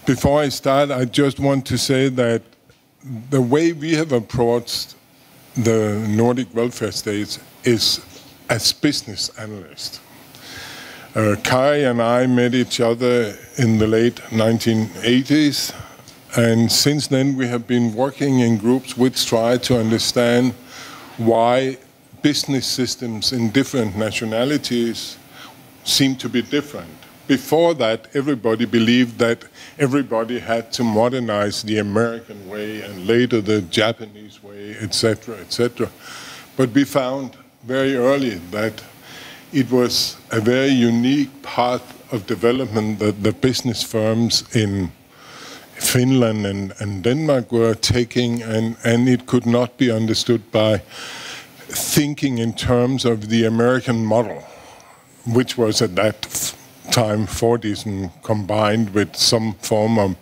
Before I start, I just want to say that the way we have approached the Nordic welfare states is as business analysts. Kai and I met each other in the late 1980s, and since then we have been working in groups which try to understand why business systems in different nationalities seem to be different. Before that, everybody believed that everybody had to modernize the American way and later the Japanese way, etc., etc. But we found very early that it was a very unique path of development that the business firms in Finland and Denmark were taking, and it could not be understood by thinking in terms of the American model, which was at that time Fordism combined with some form of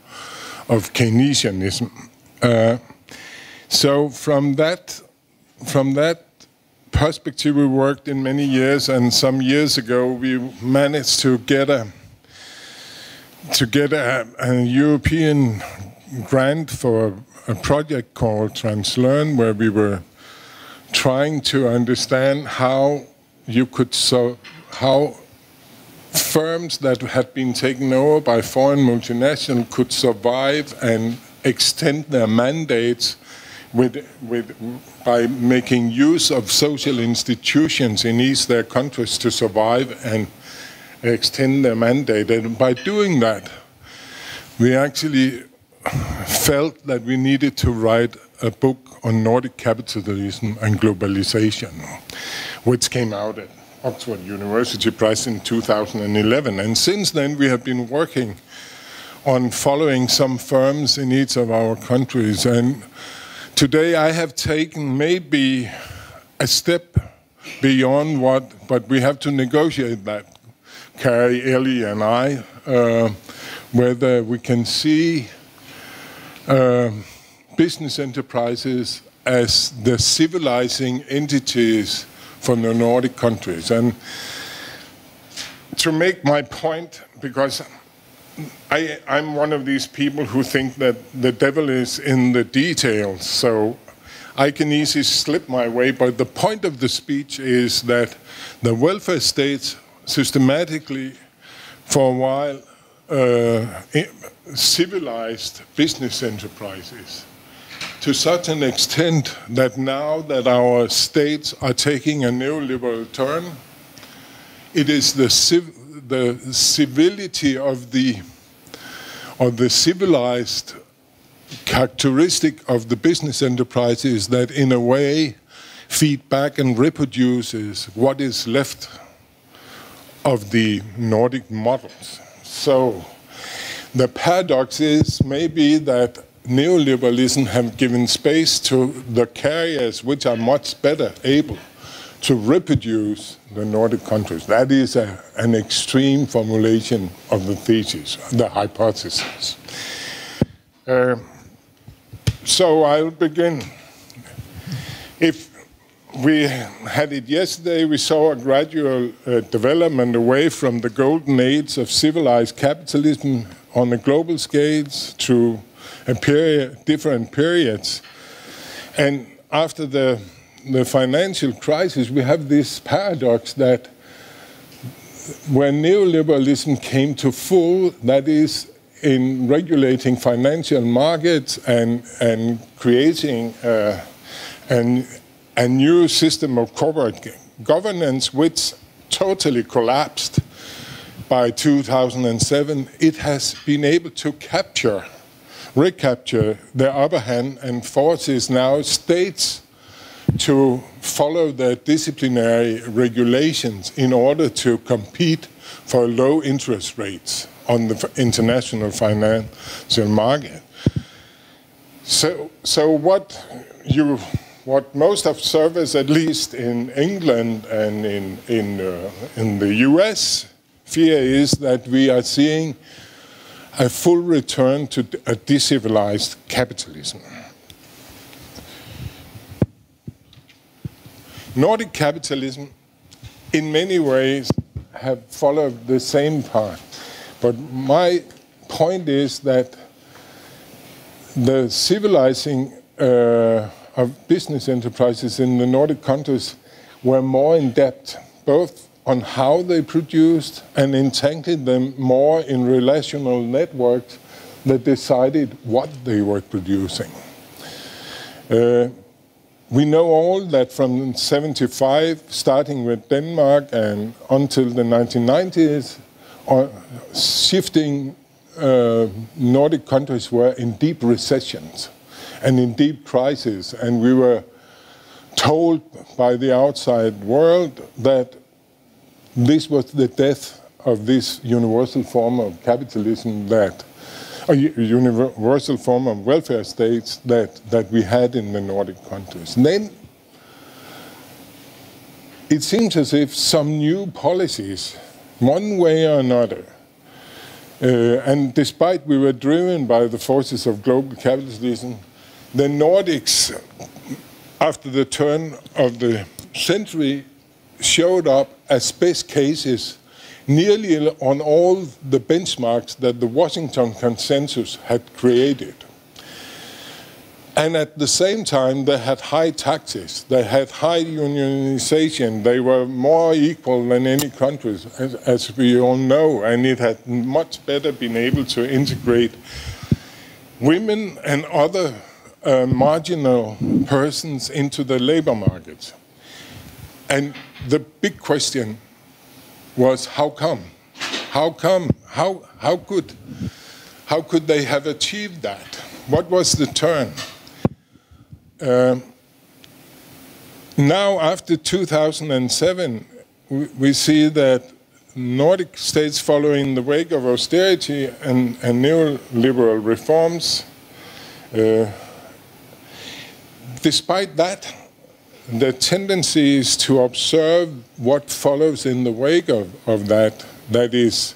Keynesianism. So from that perspective, we worked in many years, and some years ago we managed to get a European grant for a project called Translearn, where we were trying to understand how firms that had been taken over by foreign multinationals could survive and extend their mandates by making use of social institutions in each their countries to survive and extend their mandate. And by doing that, we actually felt that we needed to write a book on Nordic capitalism and globalization, which came out at Oxford University Press in 2011. And since then, we have been working on following some firms in each of our countries. And today I have taken maybe a step beyond but we have to negotiate that, Kari, Ellie, and I, whether we can see business enterprises as the civilizing entities for the Nordic countries. And to make my point, because I'm one of these people who think that the devil is in the details, so I can easily slip my way, but the point of the speech is that the welfare states systematically, for a while, civilized business enterprises to such an extent that now that our states are taking a neoliberal turn, it is the civility of the civilized characteristic of the business enterprises that in a way feed back and reproduces what is left of the Nordic models. So the paradox is maybe that neoliberalism have given space to the carriers which are much better able to reproduce the Nordic countries. That is an extreme formulation of the thesis, the hypothesis. So I'll begin. If we had it yesterday, we saw a gradual development away from the golden age of civilized capitalism on a global scale to different periods. And after the financial crisis, we have this paradox that when neoliberalism came to full, that is, in regulating financial markets and creating a new system of corporate governance, which totally collapsed by 2007, it has been able to recapture the upper hand and forces now states to follow the disciplinary regulations in order to compete for low interest rates on the international financial market. So what most observers, at least in England and in the US, fear is that we are seeing a full return to a de-civilized capitalism. Nordic capitalism, in many ways, have followed the same path. But my point is that the civilizing of business enterprises in the Nordic countries were more in depth, both on how they produced and entangled them more in relational networks that decided what they were producing. We know all that from 75, starting with Denmark and until the 1990s, shifting Nordic countries were in deep recessions and in deep crisis, and we were told by the outside world that this was the death of this universal form of capitalism, that a universal form of welfare states that we had in the Nordic countries. And then it seems as if some new policies, one way or another, and despite we were driven by the forces of global capitalism, the Nordics, after the turn of the century, showed up as best cases nearly on all the benchmarks that the Washington Consensus had created. And at the same time, they had high taxes, they had high unionization, they were more equal than any countries, as we all know, and it had much better been able to integrate women and other marginal persons into the labor market. And the big question was, how come? How come? How could they have achieved that? What was the turn? Now, after 2007, we see that Nordic states, following the wake of austerity and neoliberal reforms, despite that, the tendency is to observe what follows in the wake of that. That is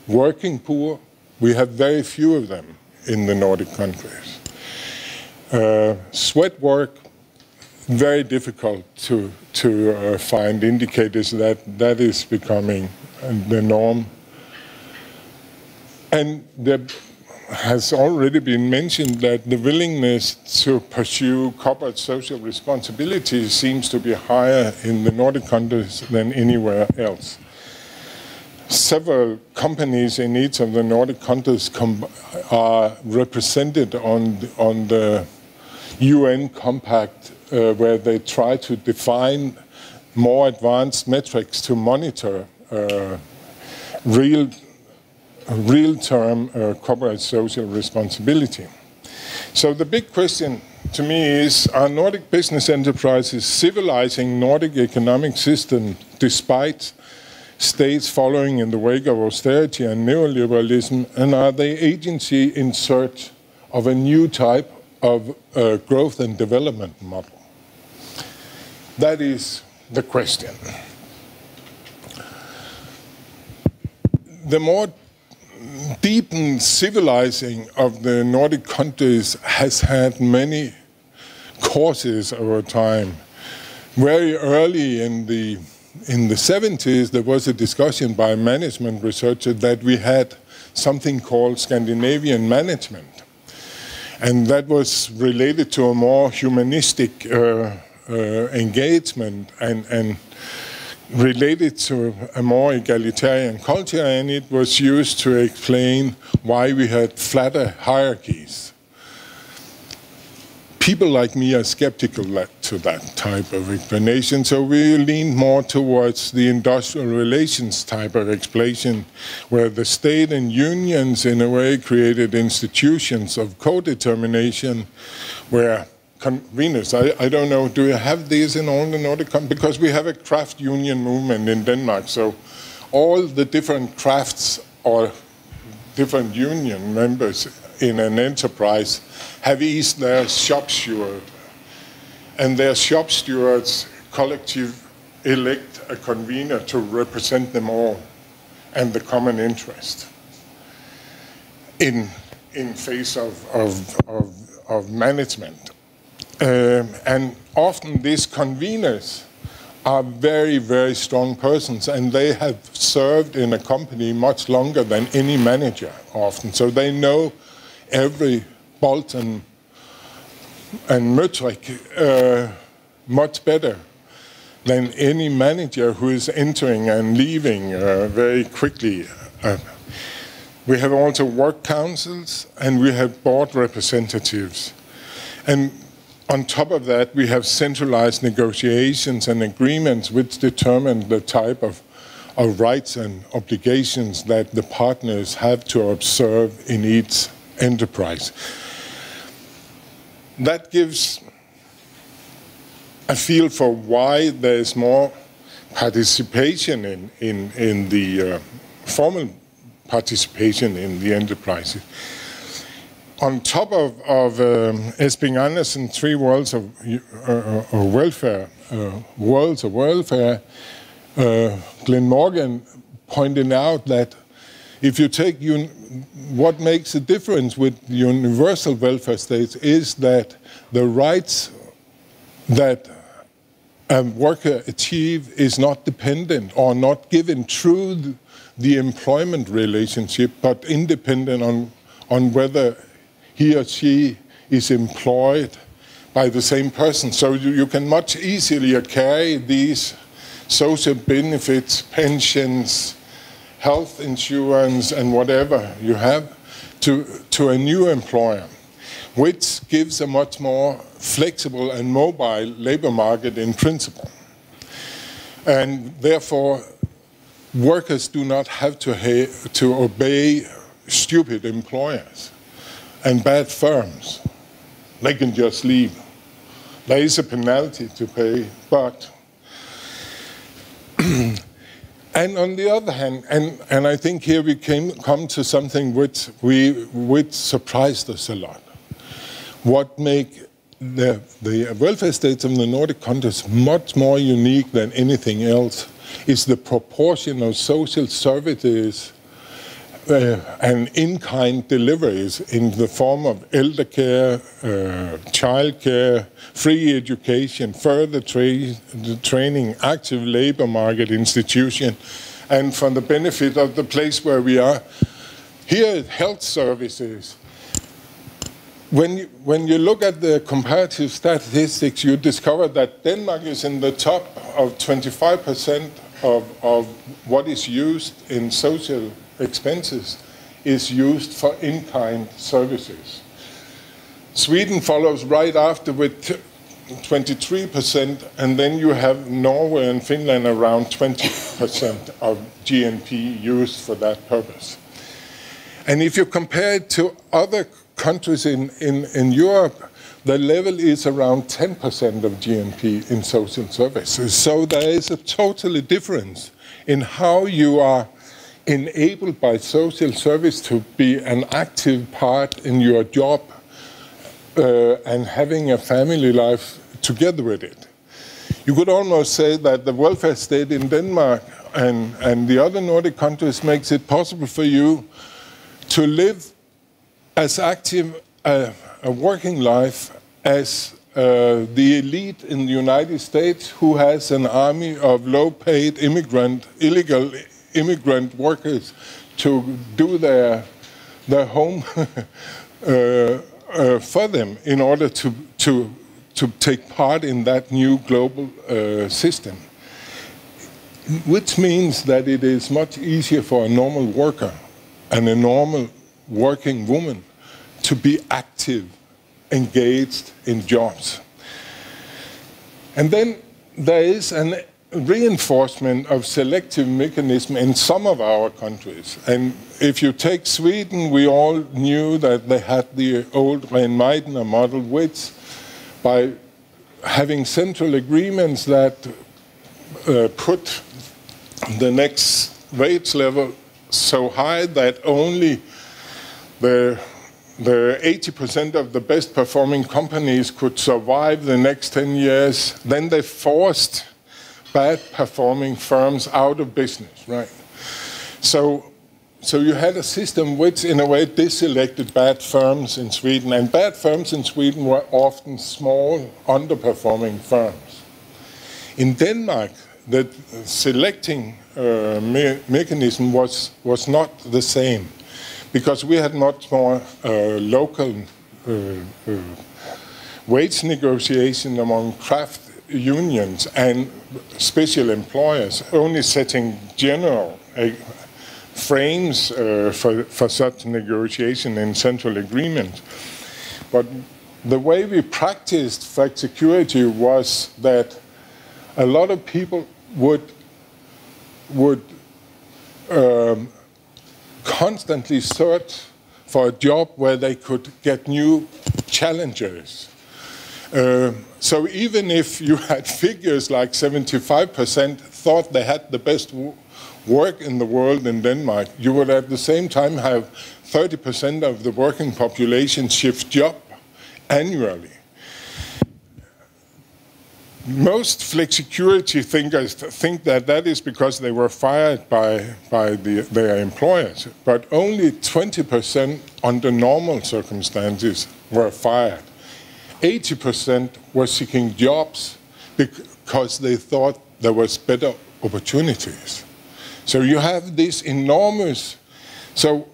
working poor. We have very few of them in the Nordic countries. Sweat work, very difficult to find indicators that is becoming the norm. And there has already been mentioned that the willingness to pursue corporate social responsibility seems to be higher in the Nordic countries than anywhere else. Several companies in each of the Nordic countries are represented on the UN Compact, where they try to define more advanced metrics to monitor real-term corporate social responsibility. So the big question to me is, are Nordic business enterprises civilizing Nordic economic system despite states following in the wake of austerity and neoliberalism, and are they agency in search of a new type of growth and development model? That is the question. The more deepened civilizing of the Nordic countries has had many causes over time. Very early in the 70s, there was a discussion by management researchers that we had something called Scandinavian management. And that was related to a more humanistic engagement and related to a more egalitarian culture, and it was used to explain why we had flatter hierarchies. People like me are skeptical to that type of explanation, so we leaned more towards the industrial relations type of explanation, where the state and unions in a way created institutions of co-determination, where conveners, I don't know, do you have these in all the Nordic countries? Because we have a craft union movement in Denmark, so all the different crafts or different union members in an enterprise have each their shop steward, and their shop stewards collective elect a convener to represent them all and the common interest in face of management. And often these conveners are very, very strong persons, and they have served in a company much longer than any manager often. So they know every bolt and metric much better than any manager who is entering and leaving very quickly. We have also work councils, and we have board representatives. And on top of that, we have centralized negotiations and agreements which determine the type of rights and obligations that the partners have to observe in each enterprise. That gives a feel for why there is more participation in the formal participation in the enterprises. On top of Esbjørn Andersen's 3 worlds of welfare, Glenn Morgan pointed out that if you take what makes a difference with universal welfare states is that the rights that a worker achieves is not dependent or not given through the employment relationship, but independent on whether he or she is employed by the same person. So you can much easier carry these social benefits, pensions, health insurance, and whatever you have to a new employer, which gives a much more flexible and mobile labor market in principle. And therefore, workers do not have to obey stupid employers and bad firms. They can just leave. There is a penalty to pay, but and on the other hand, and I think here we come to something which surprised us a lot. What make the welfare states of the Nordic countries much more unique than anything else is the proportion of social services and in-kind deliveries in the form of elder care, child care, free education, further training, active labor market institution, and for the benefit of the place where we are, here health services. When you look at the comparative statistics, you discover that Denmark is in the top of 25% of what is used in social expenses is used for in-kind services. Sweden follows right after with 23%, and then you have Norway and Finland around 20% of GNP used for that purpose. And if you compare it to other countries in Europe, the level is around 10% of GNP in social services. So there is a totally difference in how you are enabled by social service to be an active part in your job and having a family life together with it. You could almost say that the welfare state in Denmark and the other Nordic countries makes it possible for you to live as active a working life as the elite in the United States, who has an army of low-paid illegal immigrant workers to do their home for them in order to take part in that new global system. Which means that it is much easier for a normal worker and a normal working woman to be active, engaged in jobs. And then there is a reinforcement of selective mechanism in some of our countries. And if you take Sweden, we all knew that they had the old Rehn-Meidner model, which by having central agreements that put the next wage level so high that only the 80% of the best performing companies could survive the next 10 years, then they forced bad performing firms out of business, right? So you had a system which in a way deselected bad firms in Sweden, and bad firms in Sweden were often small, underperforming firms. In Denmark, the selecting mechanism was not the same, because we had much more local wage negotiation among craft unions and special employers, only setting general frames for such negotiation in central agreement. But the way we practiced flexicurity was that a lot of people would constantly search for a job where they could get new challenges. So even if you had figures like 75% thought they had the best work in the world in Denmark, you would at the same time have 30% of the working population shift job annually. Most flexicurity thinkers think that that is because they were fired by their employers, but only 20% under normal circumstances were fired. 80% were seeking jobs because they thought there was better opportunities. So you have this enormous, so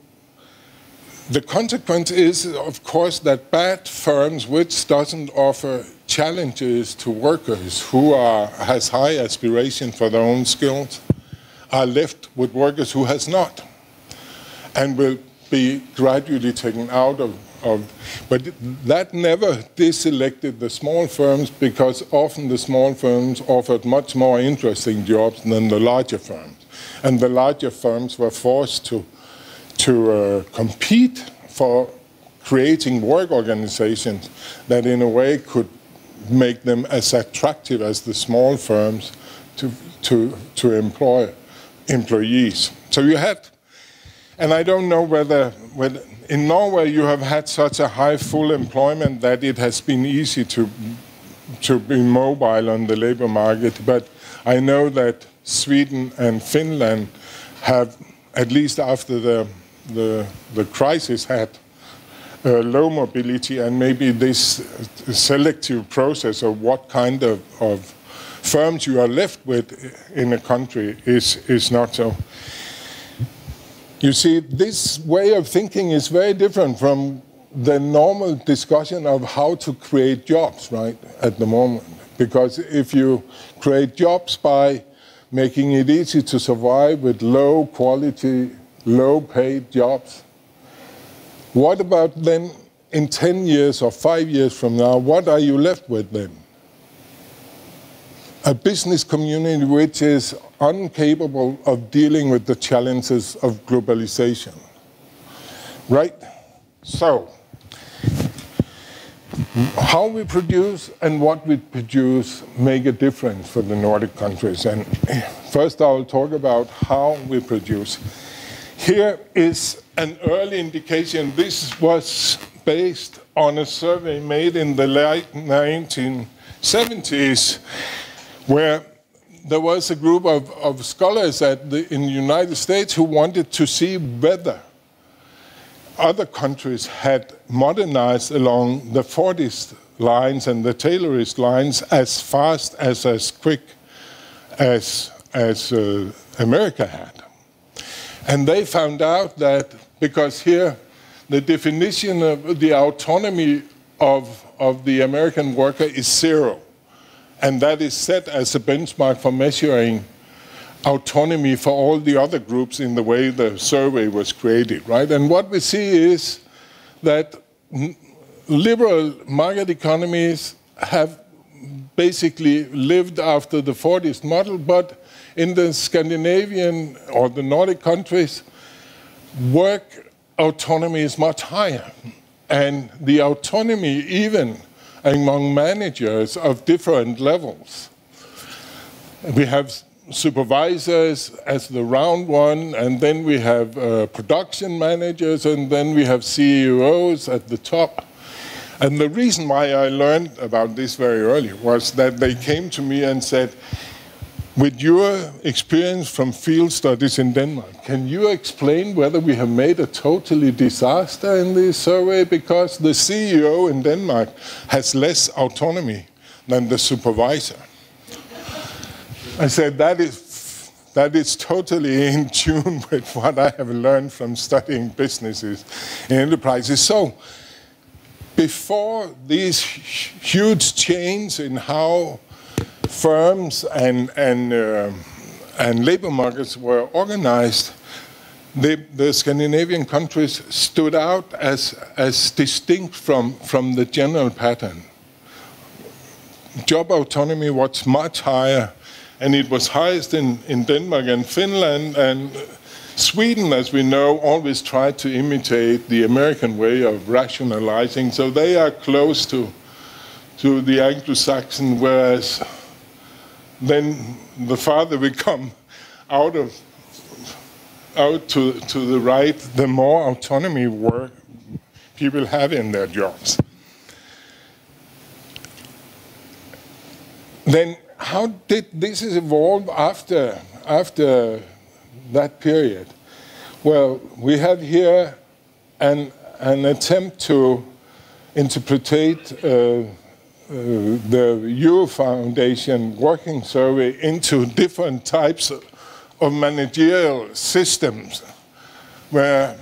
the consequence is, of course, that bad firms which doesn't offer challenges to workers who has high aspiration for their own skills are left with workers who has not, and will be gradually taken out of. But that never deselected the small firms, because often the small firms offered much more interesting jobs than the larger firms. And the larger firms were forced to compete for creating work organizations that in a way could make them as attractive as the small firms to employ employees. So you had, and I don't know whether in Norway you have had such a high full employment that it has been easy to be mobile on the labor market, but I know that Sweden and Finland have, at least after the crisis, had low mobility, and maybe this selective process of what kind of firms you are left with in a country is not so. You see, this way of thinking is very different from the normal discussion of how to create jobs, right, at the moment. Because if you create jobs by making it easy to survive with low quality, low paid jobs, what about then in 10 years or 5 years from now, what are you left with then? A business community which is incapable of dealing with the challenges of globalization, right? So, how we produce and what we produce make a difference for the Nordic countries. And first I'll talk about how we produce. Here is an early indication. This was based on a survey made in the late 1970s, where there was a group of scholars in the United States who wanted to see whether other countries had modernized along the Fordist lines and the Taylorist lines as fast as quick as America had. And they found out that, because here the definition of the autonomy of the American worker is 0. And that is set as a benchmark for measuring autonomy for all the other groups in the way the survey was created, right? And what we see is that liberal market economies have basically lived after the Fordist model, but in the Scandinavian or the Nordic countries, work autonomy is much higher. And the autonomy even among managers of different levels. We have supervisors as the round one, and then we have production managers, and then we have CEOs at the top. And the reason why I learned about this very early was that they came to me and said, with your experience from field studies in Denmark, can you explain whether we have made a totally disaster in this survey? Because the CEO in Denmark has less autonomy than the supervisor. I said that is totally in tune with what I have learned from studying businesses and enterprises. So before these huge changes in how firms and labor markets were organized, the Scandinavian countries stood out as distinct from the general pattern. Job autonomy was much higher, and it was highest in Denmark and Finland, and Sweden, as we know, always tried to imitate the American way of rationalizing, so they are close to the Anglo-Saxon, whereas then the farther we come out to the right, the more autonomy people have in their jobs. Then how did this evolve after that period? Well, we have here an attempt to interpret the Euro Foundation working survey into different types of managerial systems, where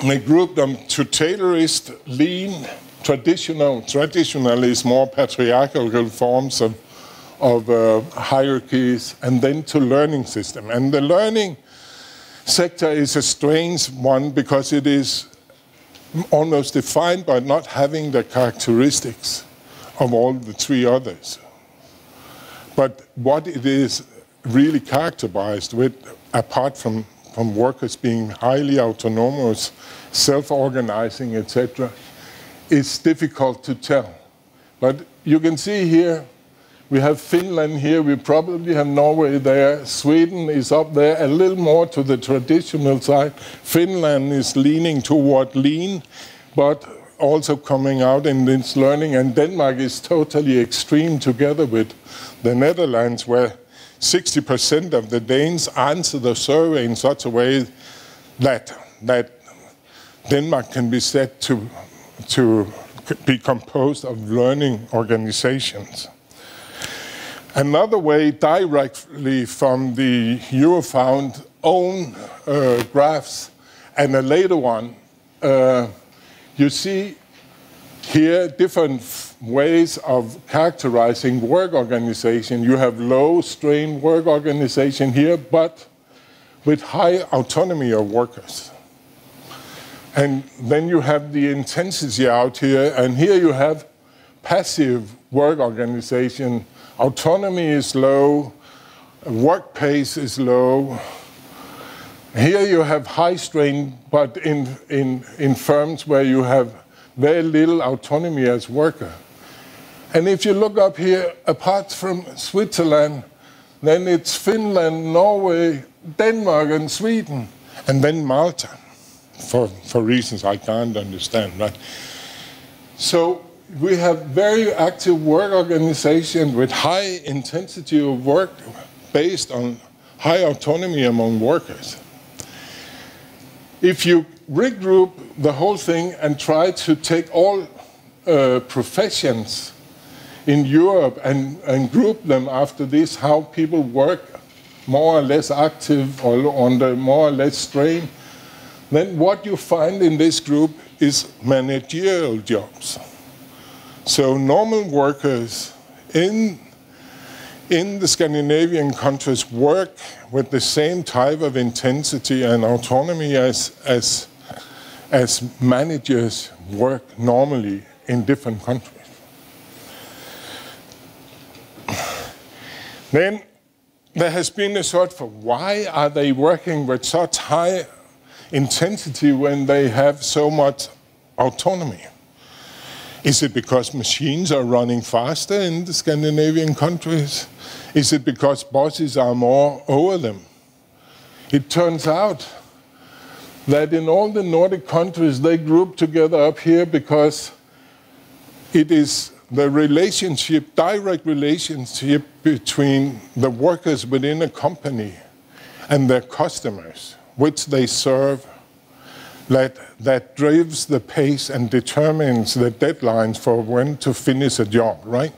they group them to tailorist, lean, traditional is more patriarchal forms of hierarchies, and then to learning system. And the learning sector is a strange one because it is almost defined by not having the characteristics of all the three others. But what it is really characterized with, apart from workers being highly autonomous, self-organizing, etc., is difficult to tell. But you can see here, we have Finland here, we probably have Norway there, Sweden is up there, a little more to the traditional side. Finland is leaning toward lean, but also coming out in this learning, and Denmark is totally extreme together with the Netherlands, where 60% of the Danes answer the survey in such a way that Denmark can be said to be composed of learning organizations. Another way, directly from the Eurofound own graphs, and a later one, you see here different ways of characterizing work organization. You have low-strain work organization here, but with high autonomy of workers. And then you have the intensity out here, and here you have passive work organization. Autonomy is low, work pace is low. Here you have high strain, but in firms where you have very little autonomy as worker. And if you look up here, apart from Switzerland, then it's Finland, Norway, Denmark, and Sweden, and then Malta, for reasons I can't understand, right? So we have very active work organization with high intensity of work based on high autonomy among workers. If you regroup the whole thing and try to take all professions in Europe and group them after this, how people work more or less active or under more or less strain, then what you find in this group is managerial jobs. So normal workers in the Scandinavian countries work with the same type of intensity and autonomy as managers work normally in different countries. Then there has been a sort of, why are they working with such high intensity when they have so much autonomy? Is it because machines are running faster in the Scandinavian countries? Is it because bosses are more over them? It turns out that in all the Nordic countries, they group together up here because it is the relationship, direct relationship between the workers within a company and their customers, which they serve, that drives the pace and determines the deadlines for when to finish a job, right?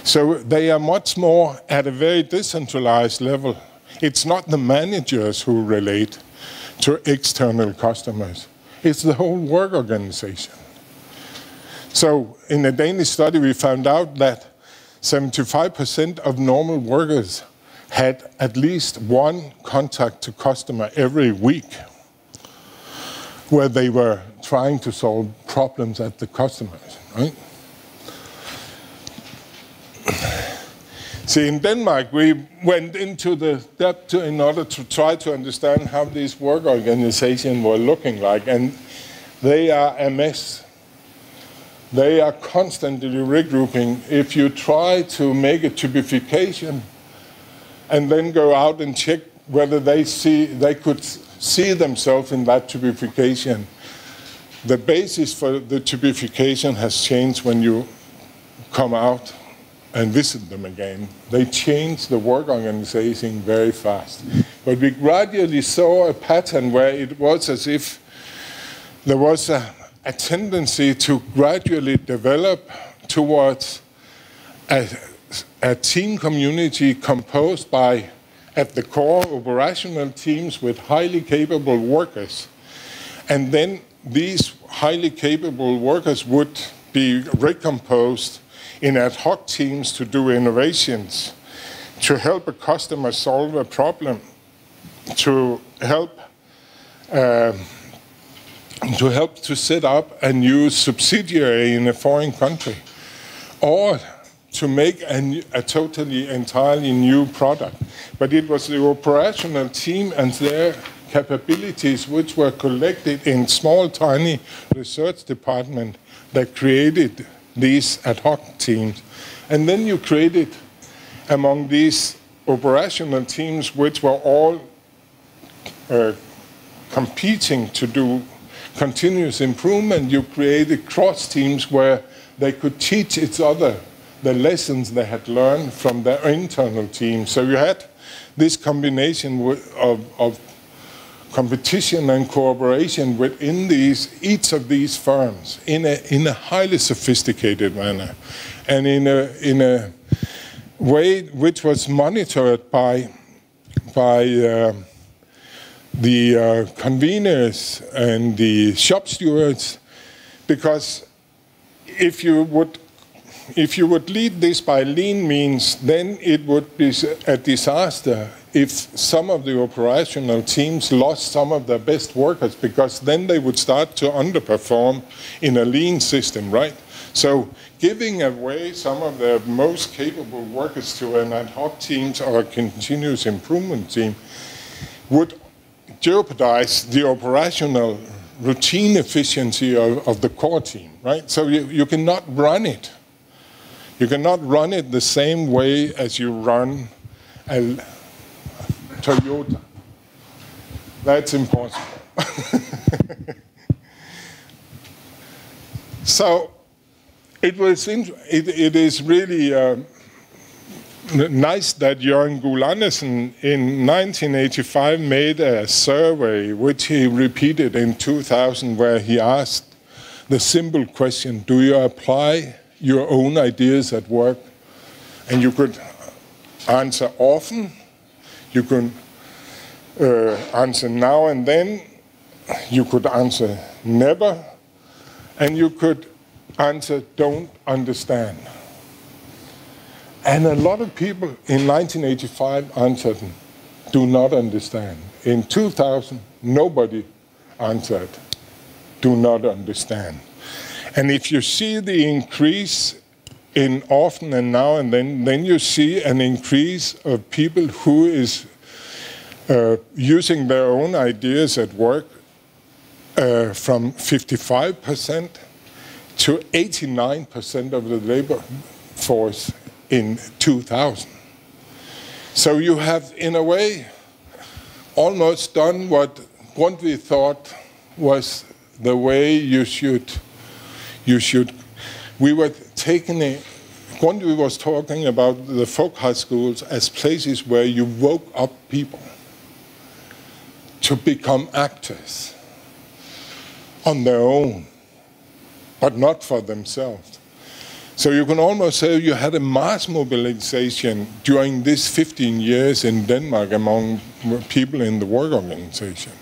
So they are much more at a very decentralized level. It's not the managers who relate to external customers. It's the whole work organization. So in a Danish study, we found out that 75% of normal workers had at least one contact to customer every week, where they were trying to solve problems at the customers, right? See, in Denmark, we went into the depth in order to try to understand how these work organizations were looking like, and they are a mess. They are constantly regrouping. If you try to make a typification and then go out and check whether they could see themselves in that typification, the basis for the typification has changed when you come out and visit them again. They change the work organization very fast. But we gradually saw a pattern where it was as if there was a tendency to gradually develop towards a team community composed by, at the core, operational teams with highly capable workers. And then these highly capable workers would be recomposed in ad hoc teams to do innovations, to help a customer solve a problem, to help to set up a new subsidiary in a foreign country, or to make a totally, entirely new product. But it was the operational team and their capabilities which were collected in small, tiny research departments that created these ad hoc teams. And then you created among these operational teams, which were all competing to do continuous improvement, you created cross teams where they could teach each other the lessons they had learned from their internal team. So you had this combination of competition and cooperation within each of these firms in a highly sophisticated manner, and in a way which was monitored by the conveners and the shop stewards, because if you would lead this by lean means, then it would be a disaster if some of the operational teams lost some of their best workers, because then they would start to underperform in a lean system, right? So giving away some of the most capable workers to an ad hoc teams or a continuous improvement team would jeopardize the operational routine efficiency of the core team, right? So you cannot run it. You cannot run it the same way as you run a Toyota. That's impossible. So it is really nice that Jørgen Goul Andersen in 1985 made a survey which he repeated in 2000, where he asked the simple question, do you apply your own ideas at work? And you could answer often, you could answer now and then, you could answer never, and you could answer don't understand. And a lot of people in 1985 answered do not understand. In 2000, nobody answered do not understand. And if you see the increase in often and now and then you see an increase of people who is using their own ideas at work from 55% to 89% of the labor force in 2000. So you have, in a way, almost done what Grundtvig thought was the way you should. We were taking Grundtvig was talking about the folk high schools as places where you woke up people to become actors on their own, but not for themselves. So you can almost say you had a mass mobilization during these 15 years in Denmark among people in the work organization.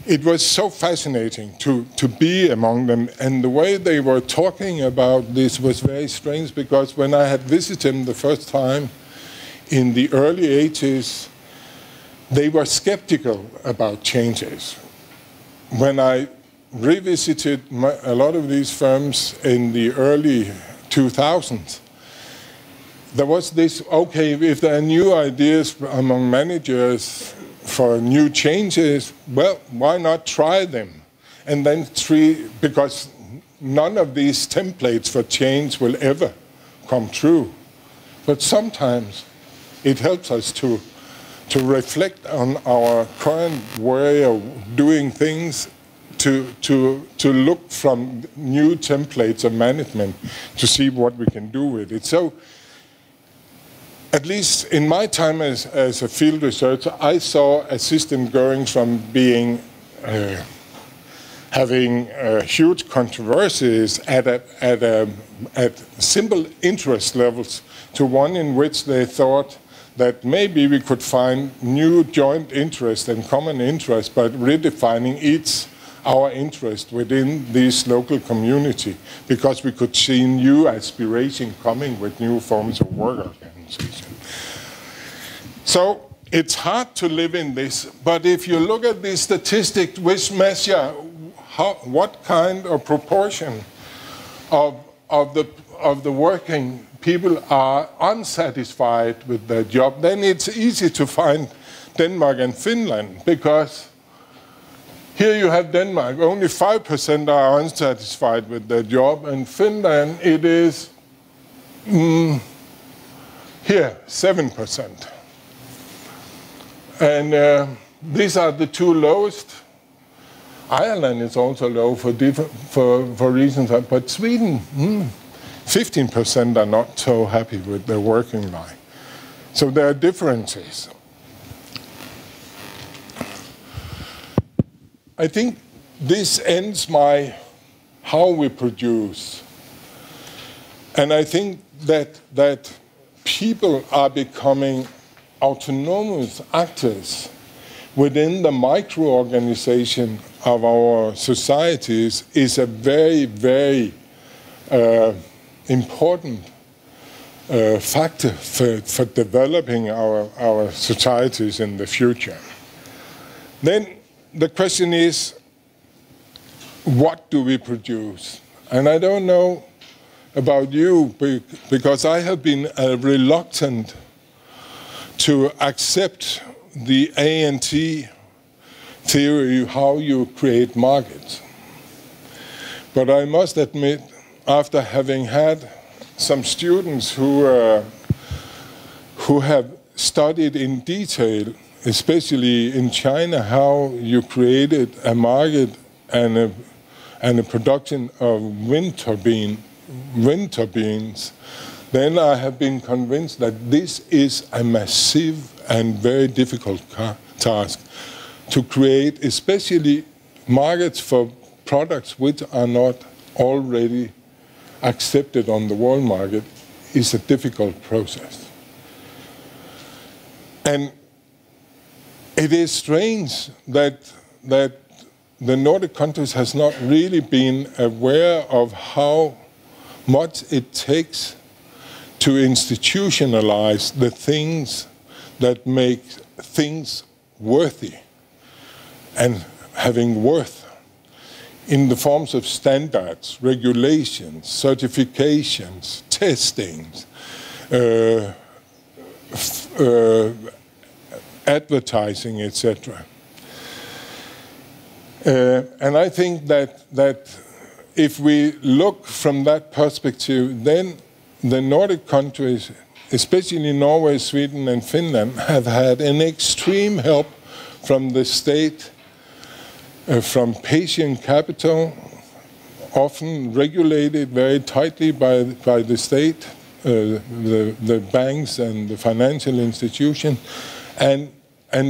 It was so fascinating to be among them, and the way they were talking about this was very strange, because when I had visited them the first time in the early 80s, they were skeptical about changes. When I revisited a lot of these firms in the early 2000s, there was this, okay, if there are new ideas among managers for new changes, well, why not try them? And then because none of these templates for change will ever come true. But sometimes it helps us to reflect on our current way of doing things, to look from new templates of management to see what we can do with it. So, at least in my time as a field researcher, I saw a system going from being having huge controversies at simple interest levels to one in which they thought that maybe we could find new joint interest and common interest by redefining our interest within this local community, because we could see new aspiration coming with new forms of work organization. So it's hard to live in this, but if you look at the statistics which measure what kind of proportion of the working people are unsatisfied with their job, then it's easy to find Denmark and Finland, because here you have Denmark, only 5% are unsatisfied with their job, and Finland, it is here, 7%. And these are the two lowest. Ireland is also low for reasons, but Sweden, 15% are not so happy with their working life. So there are differences. I think this ends how we produce. And I think that people are becoming autonomous actors within the micro-organization of our societies is a very, very important factor for developing our societies in the future. Then the question is, what do we produce? And I don't know about you, because I have been reluctant to accept the A&T theory, how you create markets. But I must admit, after having had some students who have studied in detail, especially in China, how you created a market and a production of wind turbines, then I have been convinced that this is a massive and very difficult task to create, especially markets for products which are not already accepted on the world market, is a difficult process. And it is strange that the Nordic countries has not really been aware of how much it takes to institutionalize the things that make things worthy and having worth in the forms of standards, regulations, certifications, testings, advertising, etc. And I think that if we look from that perspective, then the Nordic countries, especially Norway, Sweden, and Finland, have had an extreme help from the state, from patient capital, often regulated very tightly by the state, the banks and the financial institution, and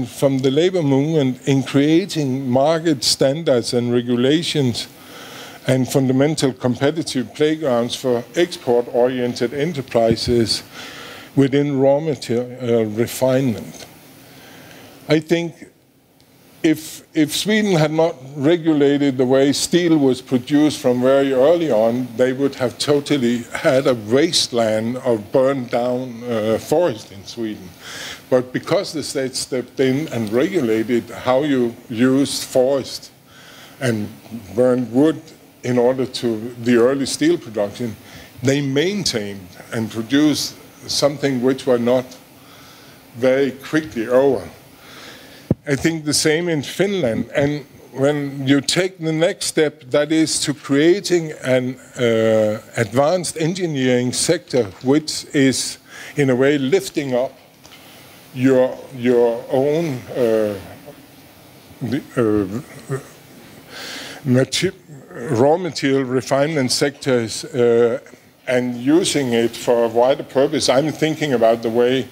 from the labor movement in creating market standards and regulations and fundamental competitive playgrounds for export-oriented enterprises within raw material refinement. I think if Sweden had not regulated the way steel was produced from very early on, they would have totally had a wasteland of burned down forest in Sweden. But because the state stepped in and regulated how you used forest and burned wood in order to the early steel production, they maintained and produced something which were not very quickly over. I think the same in Finland. And when you take the next step, that is to creating an advanced engineering sector, which is in a way lifting up your own raw material refinement sectors and using it for a wider purpose. I'm thinking about the way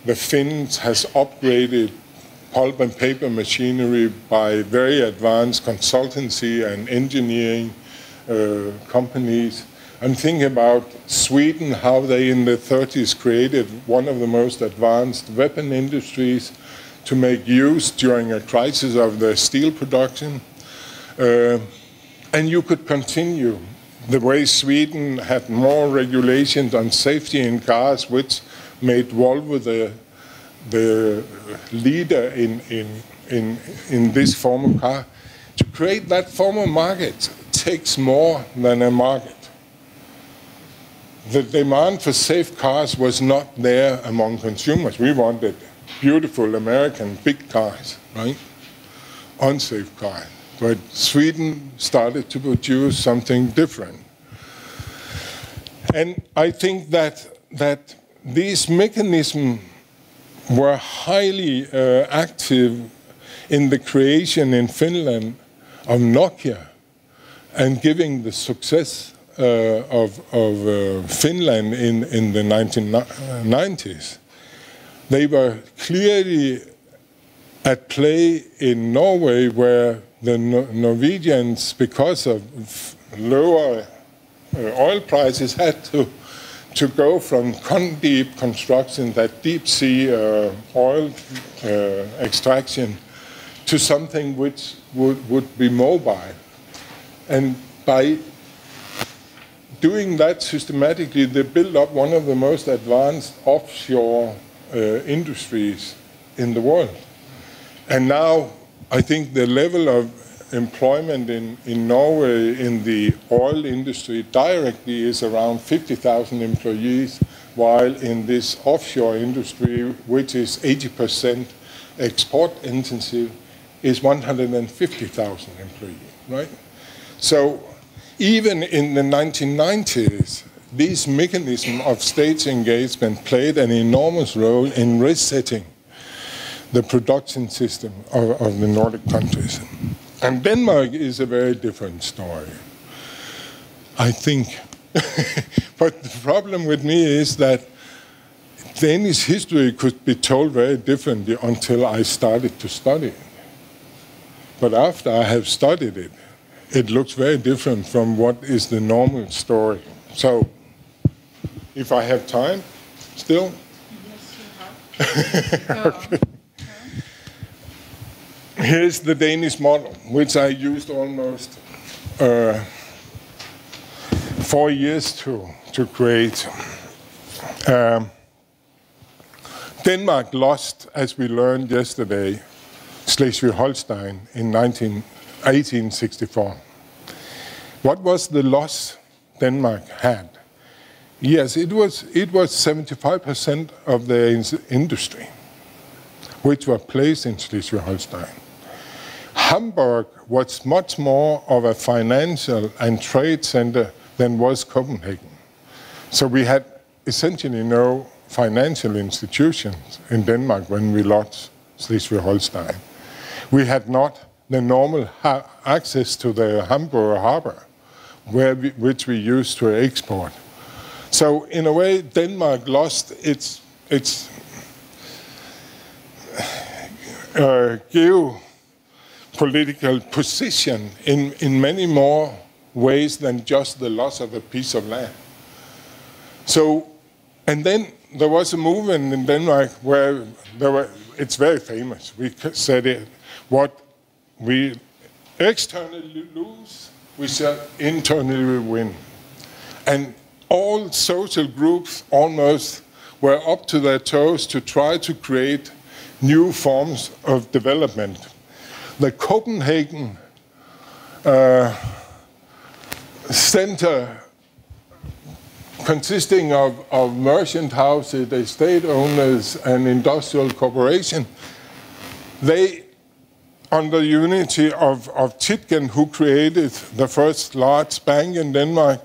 the Finns has upgraded pulp and paper machinery by very advanced consultancy and engineering companies. I'm thinking about Sweden, how they in the 30s created one of the most advanced weapon industries to make use during a crisis of the steel production. And you could continue the way Sweden had more regulations on safety in cars, which made Volvo the leader in this form of car. To create that form of market takes more than a market. The demand for safe cars was not there among consumers. We wanted beautiful American big cars, right? Unsafe cars. But Sweden started to produce something different. And I think that these mechanisms were highly active in the creation in Finland of Nokia and giving the success of Finland in the 1990s. They were clearly at play in Norway, where the Norwegians, because of lower oil prices, had to go from deep construction, that deep sea oil extraction, to something which would be mobile. And by doing that systematically, they built up one of the most advanced offshore industries in the world. And now I think the level of employment in Norway in the oil industry directly is around 50,000 employees, while in this offshore industry, which is 80% export intensive, is 150,000 employees, right? So even in the 1990s, this mechanism of state engagement played an enormous role in resetting the production system of the Nordic countries. And Denmark is a very different story, I think. But the problem with me is that Danish history could be told very differently until I started to study it. But after I have studied it, it looks very different from what is the normal story. So, if I have time, still? Yes, you have. Okay. Here's the Danish model, which I used almost 4 years to create. Denmark lost, as we learned yesterday, Schleswig-Holstein in 1864. What was the loss Denmark had? Yes, it was 75% of the industry, which were placed in Schleswig-Holstein. Hamburg was much more of a financial and trade center than was Copenhagen. So we had essentially no financial institutions in Denmark when we lost Schleswig-Holstein. We had not the normal access to the Hamburg harbor, which we used to export. So in a way, Denmark lost its geopolitical position in many more ways than just the loss of a piece of land. So, and then there was a movement in Denmark where it's very famous. We said it, what we externally lose, we shall internally win. And all social groups almost were up to their toes to try to create new forms of development. The Copenhagen center, consisting of merchant houses, estate owners, and industrial corporation, they, under the unity of Tietgen, who created the first large bank in Denmark,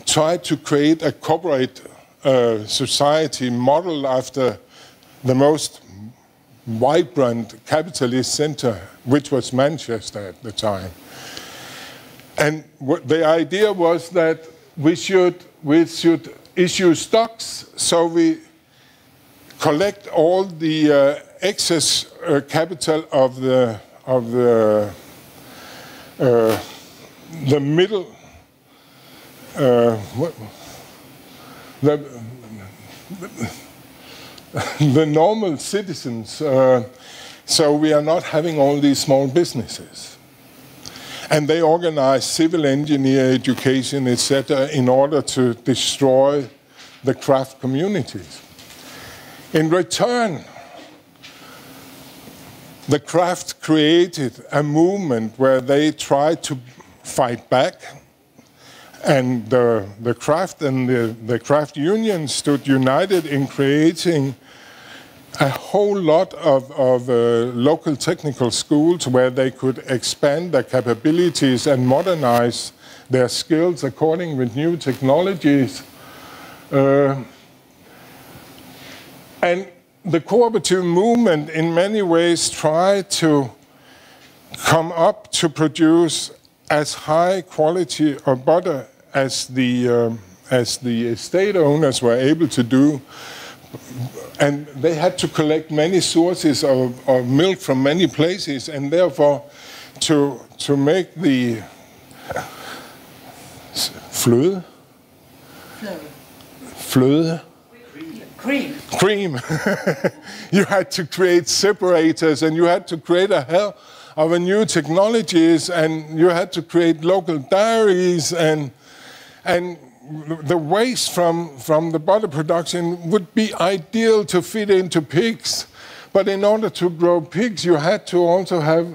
tried to create a corporate society modeled after the most vibrant capitalist center, which was Manchester at the time. And the idea was that we should issue stocks, so we collect all the excess capital of the middle, the normal citizens, so we are not having all these small businesses. And they organize civil engineer education, etc., in order to destroy the craft communities. In return, the craft created a movement where they tried to fight back, and the craft and the craft union stood united in creating a whole lot of local technical schools where they could expand their capabilities and modernize their skills according with new technologies. And the cooperative movement in many ways tried to come up to produce as high quality of butter as the estate owners were able to do. And they had to collect many sources of milk from many places, and therefore to make the fløde, cream. You had to create separators, and you had to create a hell of a new technologies, and you had to create local dairies, and the waste from the butter production would be ideal to feed into pigs. But in order to grow pigs, you had to also have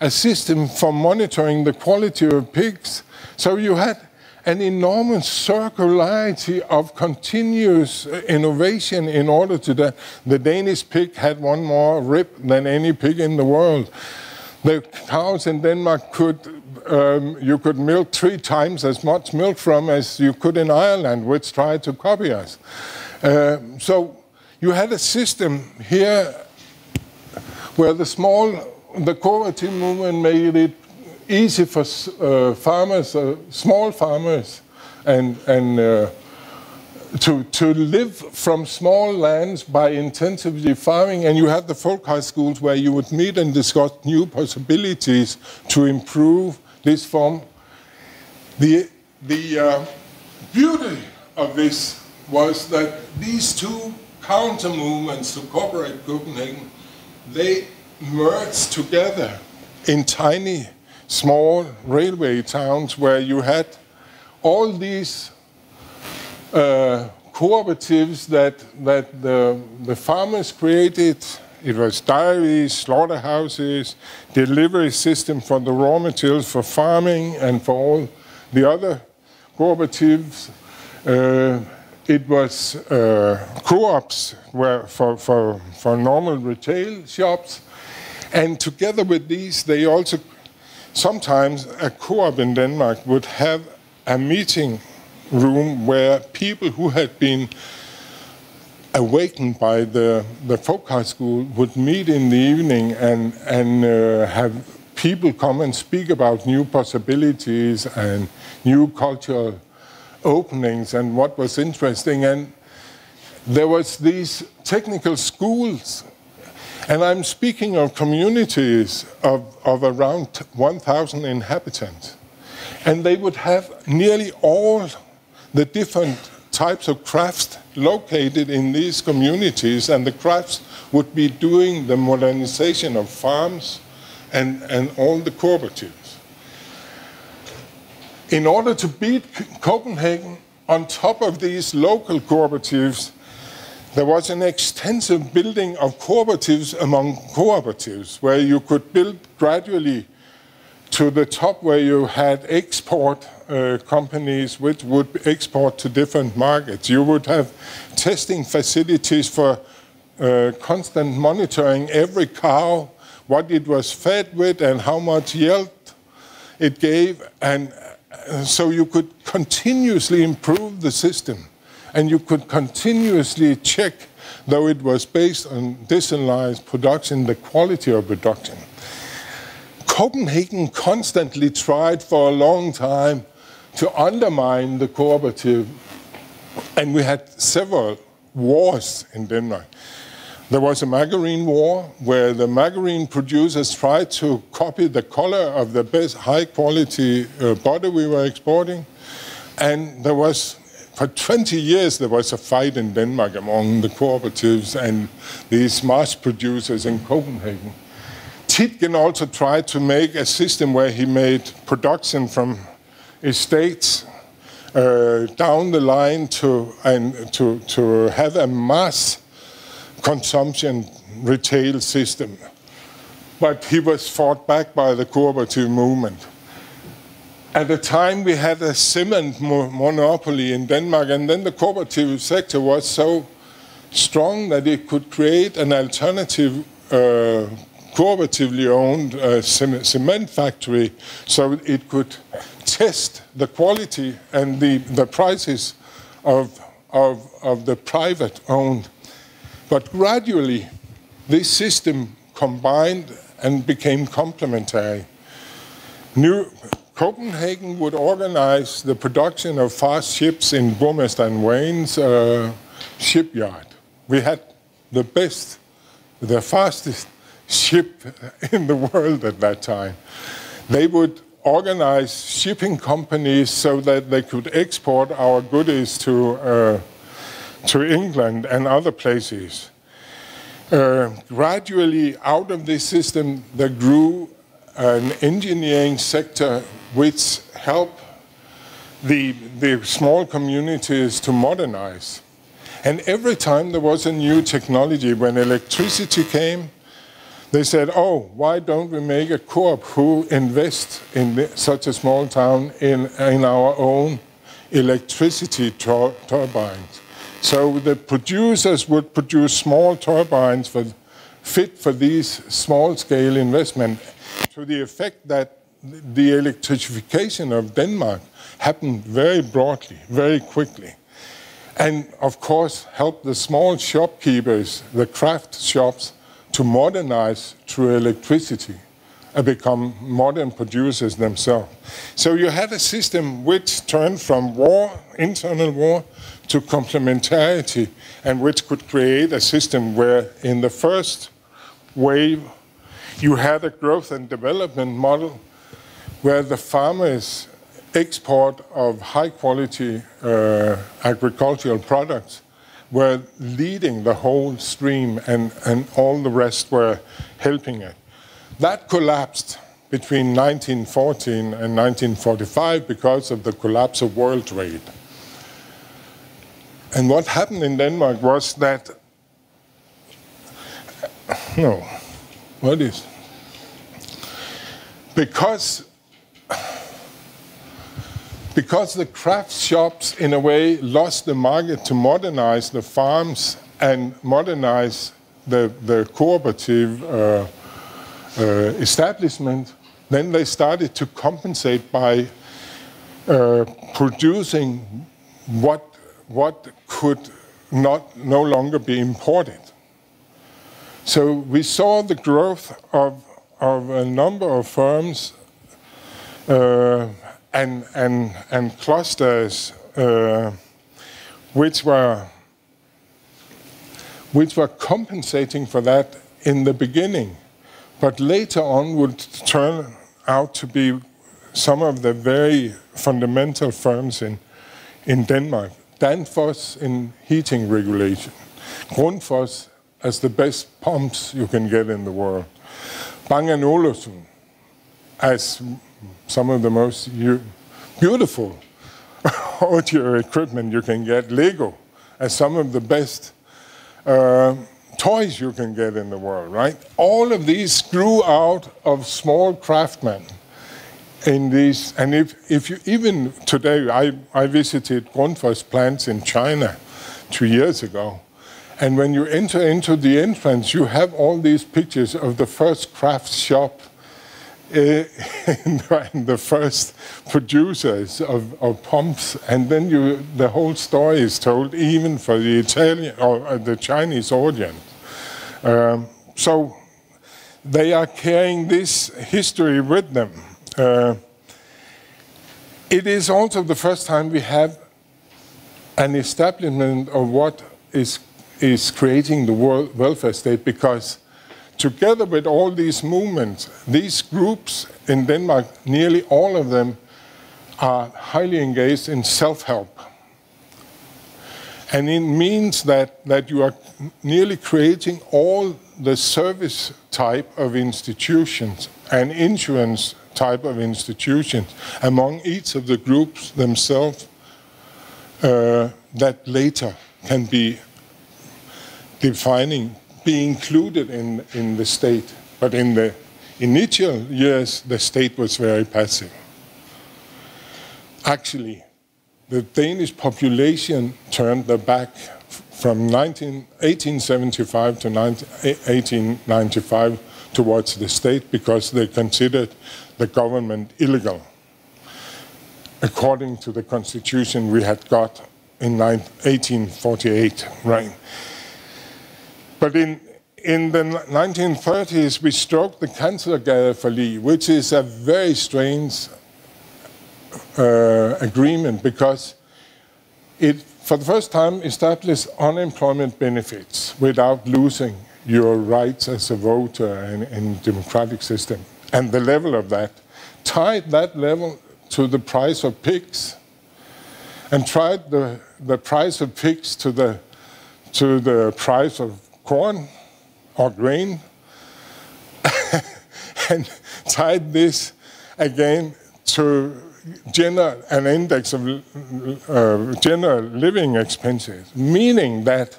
a system for monitoring the quality of pigs. So you had an enormous circularity of continuous innovation in order to that. The Danish pig had one more rib than any pig in the world. The cows in Denmark you could milk 3 times as much milk from as you could in Ireland, which tried to copy us. So you had a system here where the cooperative movement made it easy for farmers, small farmers, and to live from small lands by intensively farming. And you had the folk high schools where you would meet and discuss new possibilities to improve this form. The beauty of this was that these two counter movements to corporate Copenhagen, they merged together in tiny, small railway towns where you had all these cooperatives that the farmers created. It was dairies, slaughterhouses, delivery system for the raw materials for farming and for all the other cooperatives. It was co-ops for normal retail shops. And together with these, they also, sometimes a co-op in Denmark would have a meeting room where people who had been awakened by the folk high school would meet in the evening and have people come and speak about new possibilities and new cultural openings and what was interesting. And there was these technical schools, and I'm speaking of communities of around 1,000 inhabitants. And they would have nearly all the different types of crafts located in these communities, and the crafts would be doing the modernization of farms and all the cooperatives. In order to beat Copenhagen, on top of these local cooperatives, there was an extensive building of cooperatives among cooperatives, where you could build gradually to the top, where you had export companies which would export to different markets. You would have testing facilities for constant monitoring every cow, what it was fed with and how much yield it gave, and so you could continuously improve the system, and you could continuously check, though it was based on decentralized production, the quality of production. Copenhagen constantly tried for a long time to undermine the cooperative, and we had several wars in Denmark. There was a margarine war where the margarine producers tried to copy the color of the best high-quality butter we were exporting. And there was, for 20 years, there was a fight in Denmark among the cooperatives and these mass producers in Copenhagen. Tietgen also tried to make a system where he made production from estates down the line to have a mass consumption retail system. But he was fought back by the cooperative movement. At the time, we had a cement monopoly in Denmark, and then the cooperative sector was so strong that it could create an alternative cooperatively owned cement factory, so it could test the quality and the prices of the private owned. But gradually, this system combined and became complementary. Copenhagen would organize the production of fast ships in Burmester and Wayne's shipyard. We had the fastest ship in the world at that time. They would organize shipping companies so that they could export our goodies to England and other places. Gradually, out of this system, there grew an engineering sector which helped the small communities to modernize. And every time there was a new technology, when electricity came, they said, oh, why don't we make a co-op who invests in such a small town in our own electricity turbines? So the producers would produce small turbines fit for these small-scale investment, to the effect that the electrification of Denmark happened very broadly, very quickly. And of course, helped the small shopkeepers, the craft shops, to modernize through electricity and become modern producers themselves. So you had a system which turned from war, internal war, to complementarity, and which could create a system where in the first wave you had a growth and development model where the farmers' export of high-quality agricultural products were leading the whole stream, and all the rest were helping it. That collapsed between 1914 and 1945 because of the collapse of world trade. And what happened in Denmark was that, because the craft shops, in a way, lost the market to modernize the farms and modernize the cooperative establishment, then they started to compensate by producing what could no longer be imported. So we saw the growth of a number of firms and clusters which were compensating for that in the beginning, but later on would turn out to be some of the very fundamental firms in Denmark. Danfoss in heating regulation. Grundfos as the best pumps you can get in the world. Bang & Olufsen as some of the most beautiful audio equipment you can get. Lego as some of the best toys you can get in the world, right? All of these grew out of small craftsmen in these, and if you, even today, I visited Grundfos plants in China 2 years ago, and when you enter into the entrance, you have all these pictures of the first craft shop and the first producers of pumps, and then the whole story is told even for the Italian or the Chinese audience. So they are carrying this history with them. It is also the first time we have an establishment of what is creating the welfare state, because together with all these movements, these groups in Denmark, nearly all of them are highly engaged in self-help. And it means that you are nearly creating all the service type of institutions and insurance type of institutions among each of the groups themselves that later can be be included in the state. But in the initial years, the state was very passive. Actually, the Danish population turned their back from 1875 to 1895 towards the state because they considered the government illegal, according to the constitution we had got in 1848, right? But in the 1930s, we struck the Kanslergadeforlig, which is a very strange agreement because it, for the first time, established unemployment benefits without losing your rights as a voter in democratic system. And the level of that, tied that level to the price of pigs, and tried the price of pigs to the price of corn or grain, and tied this again to an index of general living expenses, meaning that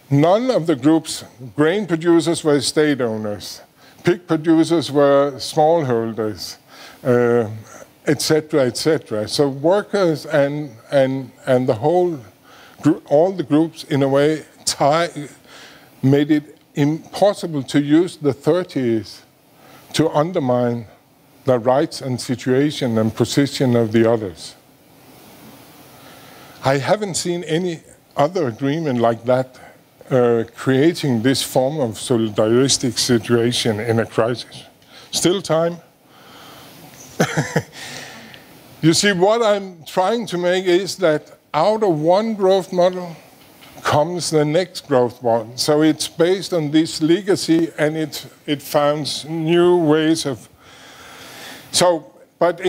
none of the groups, grain producers were estate owners, pig producers were smallholders, etc., etc. So workers and the whole all the groups in a way made it impossible to use the 30s to undermine the rights and situation and position of the others. I haven't seen any other agreement like that creating this form of solidaristic situation in a crisis. Still time. You see, what I'm trying to make is that out of one growth model comes the next growth model. So it's based on this legacy, and it finds new ways of. So, but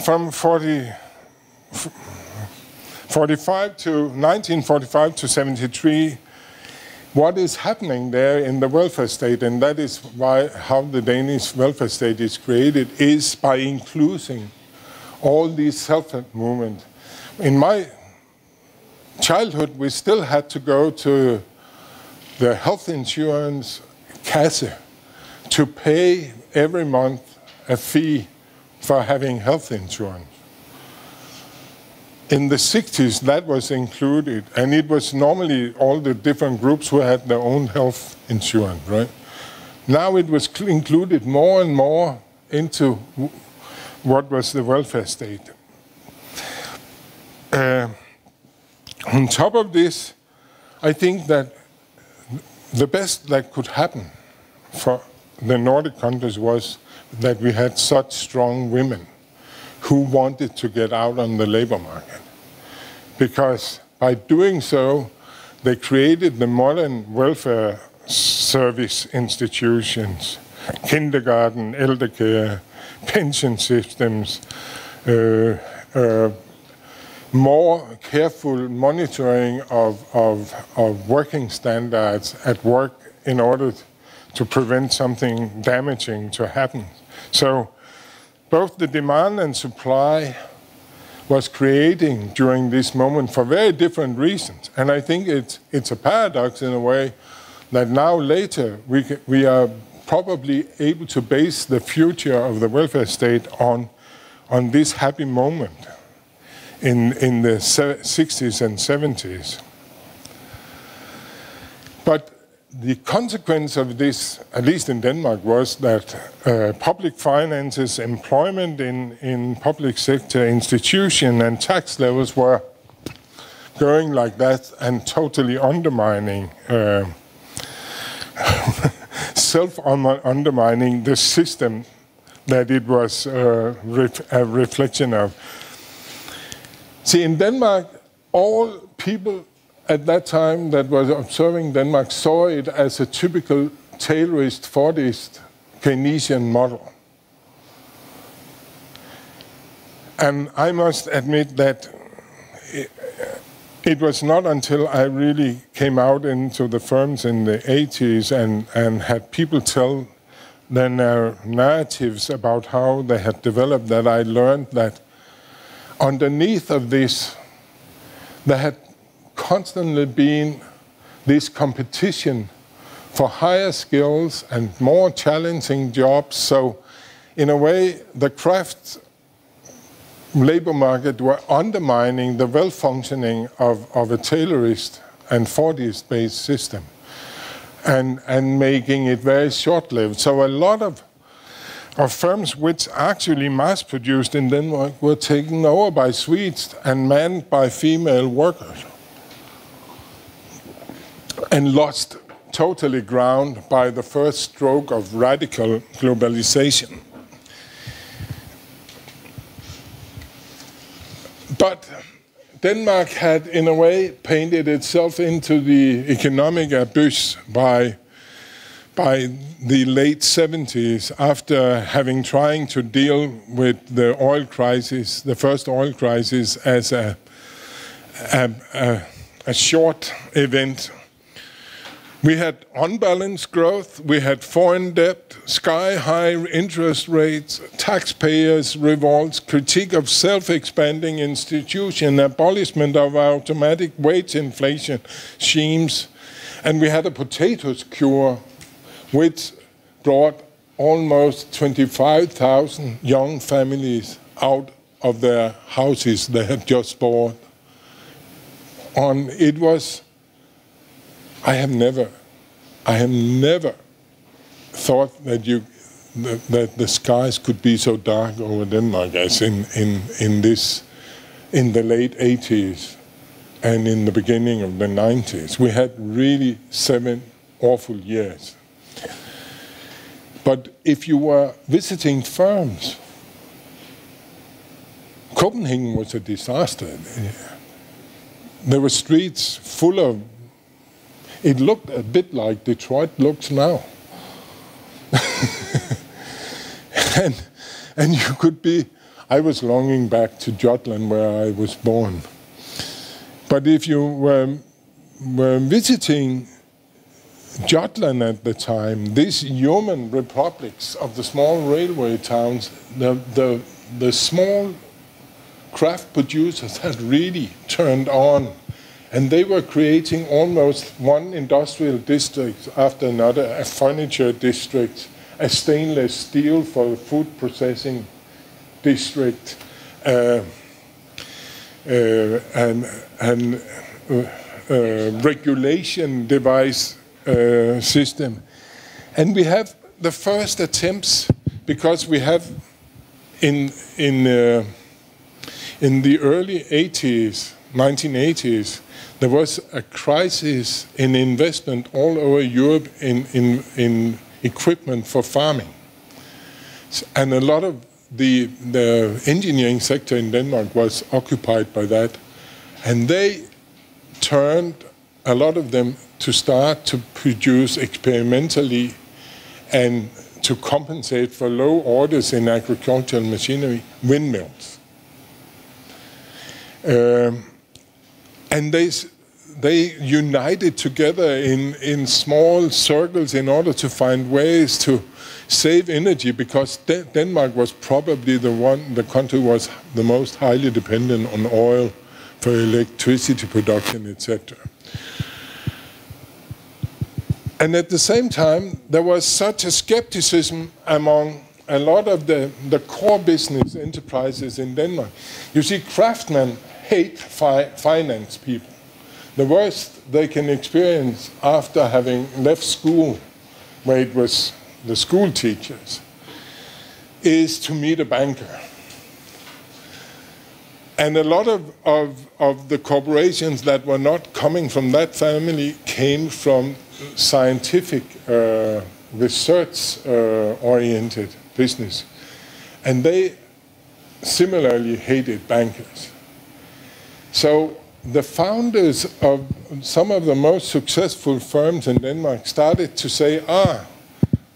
from 1945 to 73, what is happening there in the welfare state, and that is how the Danish welfare state is created, is by including all these self-help movements. In my childhood, we still had to go to the health insurance kasse to pay every month a fee for having health insurance. In the 60s, that was included, and it was normally all the different groups who had their own health insurance, right? Now it was included more and more into what was the welfare state. On top of this, I think that the best that could happen for the Nordic countries was that we had such strong women who wanted to get out on the labor market. Because by doing so, they created the modern welfare service institutions, kindergarten, eldercare, pension systems, more careful monitoring of working standards at work in order to prevent something damaging to happen. So both the demand and supply was creating during this moment for very different reasons. And I think it's a paradox in a way that now later we are probably able to base the future of the welfare state on this happy moment in the 60s and 70s. But the consequence of this, at least in Denmark, was that public finances, employment in public sector, institution and tax levels were going like that and totally undermining, self-undermining the system that it was a reflection of. See, in Denmark, all people at that time that was observing Denmark saw it as a typical Taylorist, Fordist, Keynesian model. And I must admit that it was not until I really came out into the firms in the 80s and had people tell their narratives about how they had developed that I learned that underneath of this, there had constantly been this competition for higher skills and more challenging jobs. So in a way, the craft labor market were undermining the well-functioning of a Taylorist and Fordist-based system and making it very short-lived. So a lot of firms which actually mass-produced in Denmark were taken over by Swedes and manned by female workers and lost totally ground by the first stroke of radical globalization. But Denmark had, in a way, painted itself into the economic abyss by the late 70s, after having trying to deal with the oil crisis, the first oil crisis, as a short event. We had unbalanced growth, we had foreign debt, sky-high interest rates, taxpayers' revolts, critique of self-expanding institutions, abolishment of automatic wage inflation schemes, and we had a potatoes cure, which brought almost 25,000 young families out of their houses they had just bought. It was, I have never thought that the skies could be so dark over Denmark as in the late 80s and in the beginning of the 90s. We had really 7 awful years. But if you were visiting firms, Copenhagen was a disaster. There were streets full of, it looked a bit like Detroit looks now. and you could be, I was longing back to Jutland where I was born. But if you were visiting Jutland at the time, these human republics of the small railway towns, the small craft producers had really turned on, and they were creating almost one industrial district after another, a furniture district, a stainless steel for food processing district, and regulation device system. And we have the first attempts, because we have in the early 80s, 1980s, there was a crisis in investment all over Europe in equipment for farming. And a lot of the engineering sector in Denmark was occupied by that. And they turned, a lot of them, to start to produce experimentally and to compensate for low orders in agricultural machinery, windmills. And they united together in small circles in order to find ways to save energy, because Denmark was probably the country was the most highly dependent on oil for electricity production, etc. And at the same time, there was such a skepticism among a lot of the core business enterprises in Denmark. You see, craftsmen hate finance people. The worst they can experience after having left school, where it was the school teachers, is to meet a banker. And a lot of the corporations that were not coming from that family came from scientific research-oriented business. And they similarly hated bankers. So the founders of some of the most successful firms in Denmark started to say,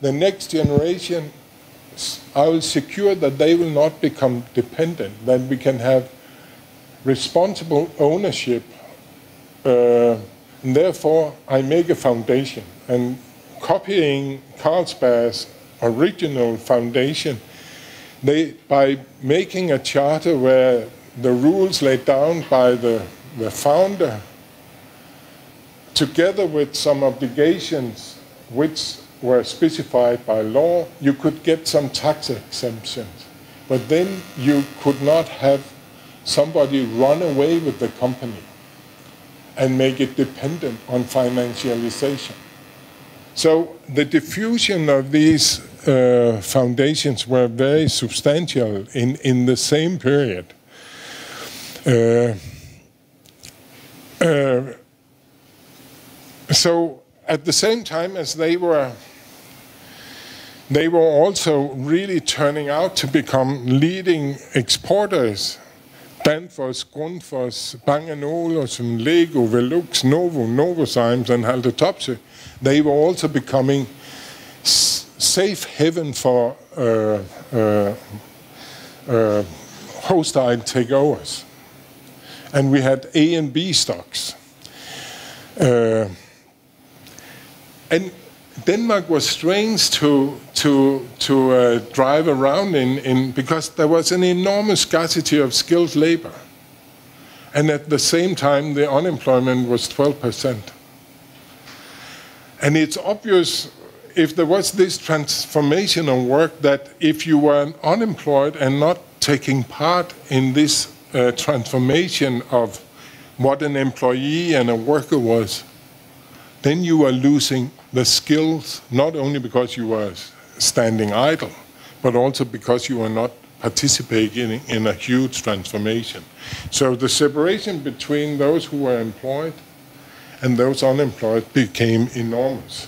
the next generation, I will secure that they will not become dependent, that we can have responsible ownership, and therefore I make a foundation. And copying Carlsberg's original foundation, by making a charter where the rules laid down by the founder, together with some obligations which were specified by law, you could get some tax exemptions. But then you could not have somebody run away with the company and make it dependent on financialization. So the diffusion of these foundations were very substantial in the same period. So at the same time as they were also really turning out to become leading exporters. Danfoss, Grundfos, Bang & Olufsen, Lego, Velux, Novo, Novozymes, and Haldor Topsøe, they were also becoming safe haven for hostile takeovers. And we had A and B stocks. And Denmark was strange to drive around in because there was an enormous scarcity of skilled labor. And at the same time, the unemployment was 12%. And it's obvious, if there was this transformational work, that if you were unemployed and not taking part in this transformation of what an employee and a worker was, then you were losing the skills, not only because you were standing idle, but also because you were not participating in a huge transformation. So the separation between those who were employed and those unemployed became enormous.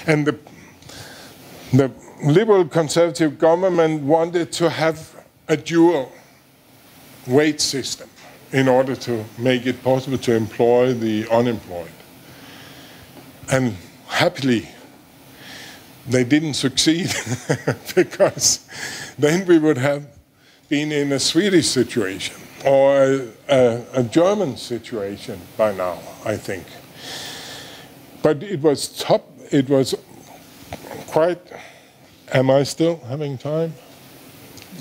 And the liberal conservative government wanted to have a dual wage system in order to make it possible to employ the unemployed. And happily, they didn't succeed because then we would have been in a Swedish situation or a German situation by now, I think. But it was top. It was quite. Am I still having time?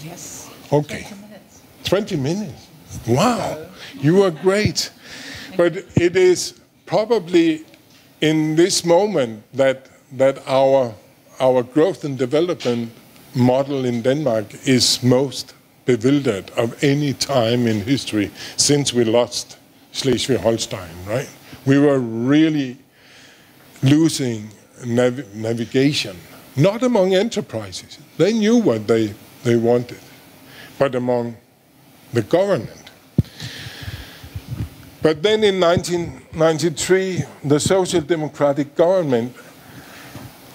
Yes. Okay. 20 minutes. 20 minutes. Wow, you are great. But it is probably in this moment that our growth and development model in Denmark is most bewildered of any time in history since we lost Schleswig-Holstein, right? We were really losing navigation, not among enterprises. They knew what they wanted, but among the government. But then in 1993, the Social Democratic government,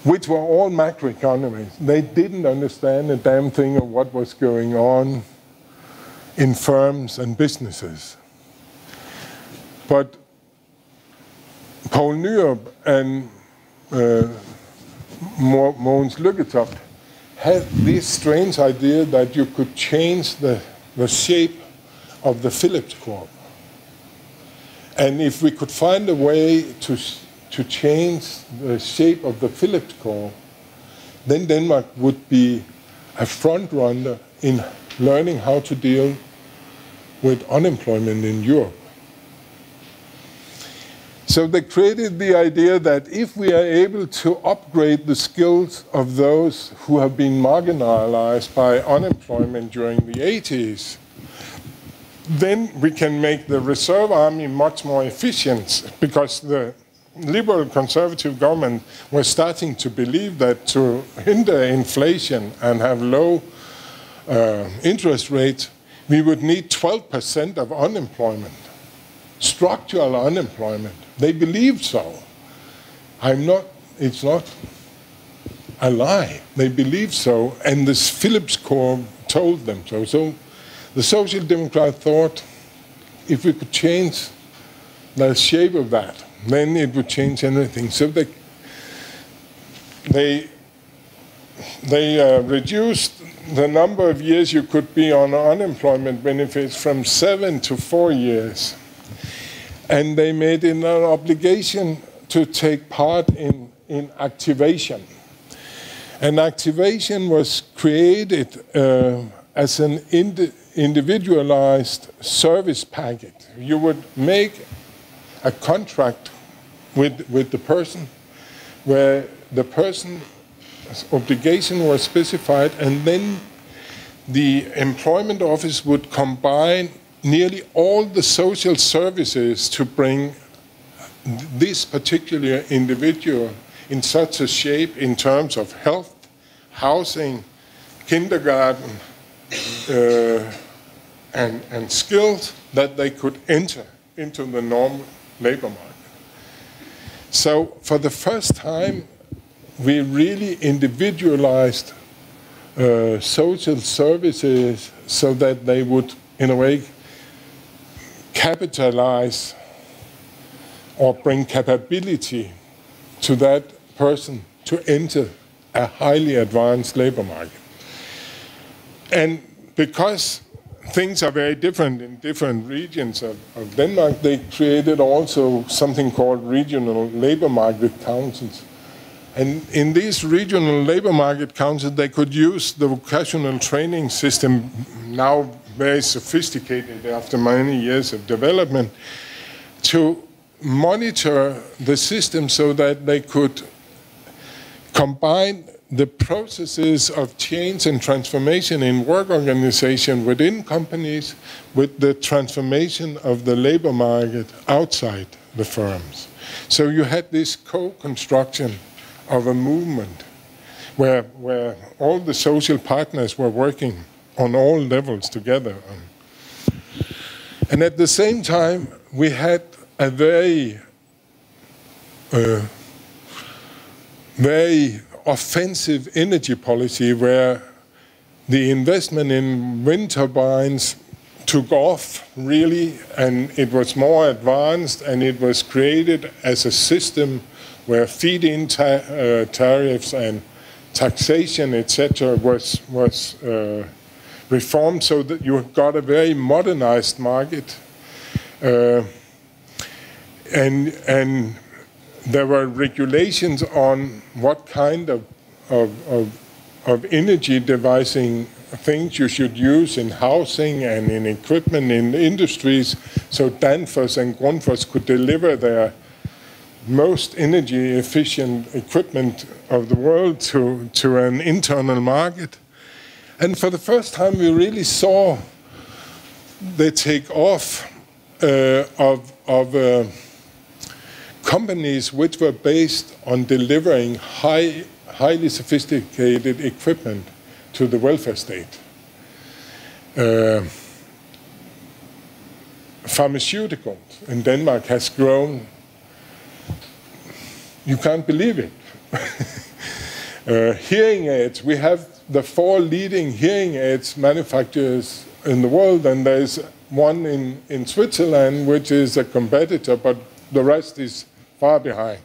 which were all macroeconomists, they didn't understand a damn thing of what was going on in firms and businesses. But Poul Nyrup and Mogens Lykketoft, had this strange idea that you could change the shape of the Philips curve. And if we could find a way to change the shape of the Philips curve, then Denmark would be a front runner in learning how to deal with unemployment in Europe. So they created the idea that if we are able to upgrade the skills of those who have been marginalized by unemployment during the 80s, then we can make the reserve army much more efficient, because the liberal conservative government was starting to believe that to hinder inflation and have low interest rates, we would need 12% of unemployment, structural unemployment. They believed so. It's not a lie. They believed so, and this Philips curve told them so. So the Social Democrats thought if we could change the shape of that, then it would change anything. So they reduced the number of years you could be on unemployment benefits from 7 to 4 years. And they made it an obligation to take part in activation. And activation was created as an individualized service package. You would make a contract with the person where the person's obligation was specified, and then the employment office would combine nearly all the social services to bring this particular individual in such a shape in terms of health, housing, kindergarten, and skills that they could enter into the normal labor market. So for the first time, we really individualized social services so that they would, in a way, capitalize or bring capability to that person to enter a highly advanced labor market. And because things are very different in different regions of Denmark, they created also something called regional labor market councils. And in these regional labor market councils, they could use the vocational training system, now very sophisticated after many years of development, to monitor the system so that they could combine the processes of change and transformation in work organization within companies with the transformation of the labor market outside the firms. So you had this co-construction of a movement where all the social partners were working on all levels together. And at the same time, we had a very offensive energy policy where the investment in wind turbines took off really, and it was more advanced, and it was created as a system where feed-in tariffs and taxation, etc., was reformed so that you got a very modernized market. And there were regulations on what kind of energy devising things you should use in housing and in equipment in industries, so Danfoss and Grundfos could deliver their most energy efficient equipment of the world to an internal market. And for the first time, we really saw the take-off of companies which were based on delivering highly sophisticated equipment to the welfare state. Pharmaceuticals in Denmark has grown, you can't believe it. Hearing aids, we have the 4 leading hearing aids manufacturers in the world, and there's one in Switzerland which is a competitor, but the rest is far behind.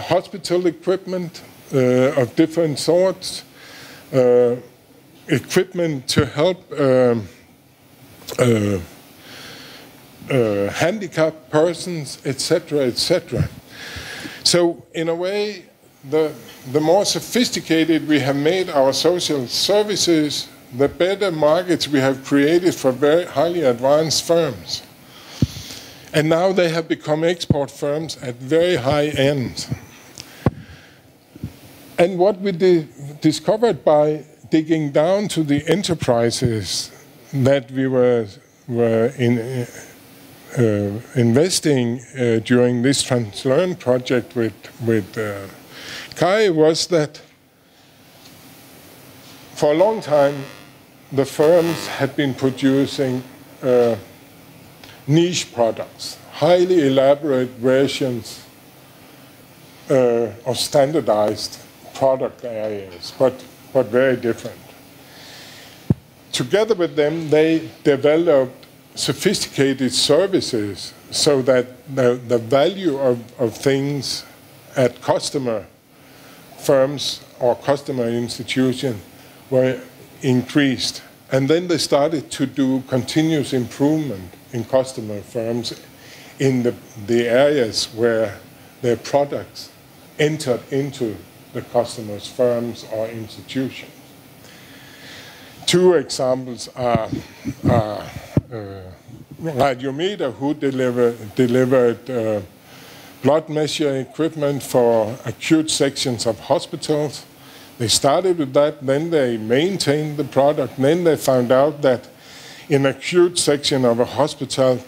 hospital equipment of different sorts, equipment to help handicapped persons, etc., etc. So in a way, the more sophisticated we have made our social services, the better markets we have created for very highly advanced firms. And now they have become export firms at very high ends. And what we discovered by digging down to the enterprises that we were investing during this TransLearn project with Kai was that for a long time the firms had been producing niche products, highly elaborate versions of standardized product areas, but very different. Together with them, they developed sophisticated services so that the value of things at customer firms or customer institutions were increased. And then they started to do continuous improvement in customer firms in the areas where their products entered into the customer's firms or institutions. Two examples are Radiometer, who delivered blood measure equipment for acute sections of hospitals. They started with that, then they maintained the product, then they found out that in acute section of a hospital,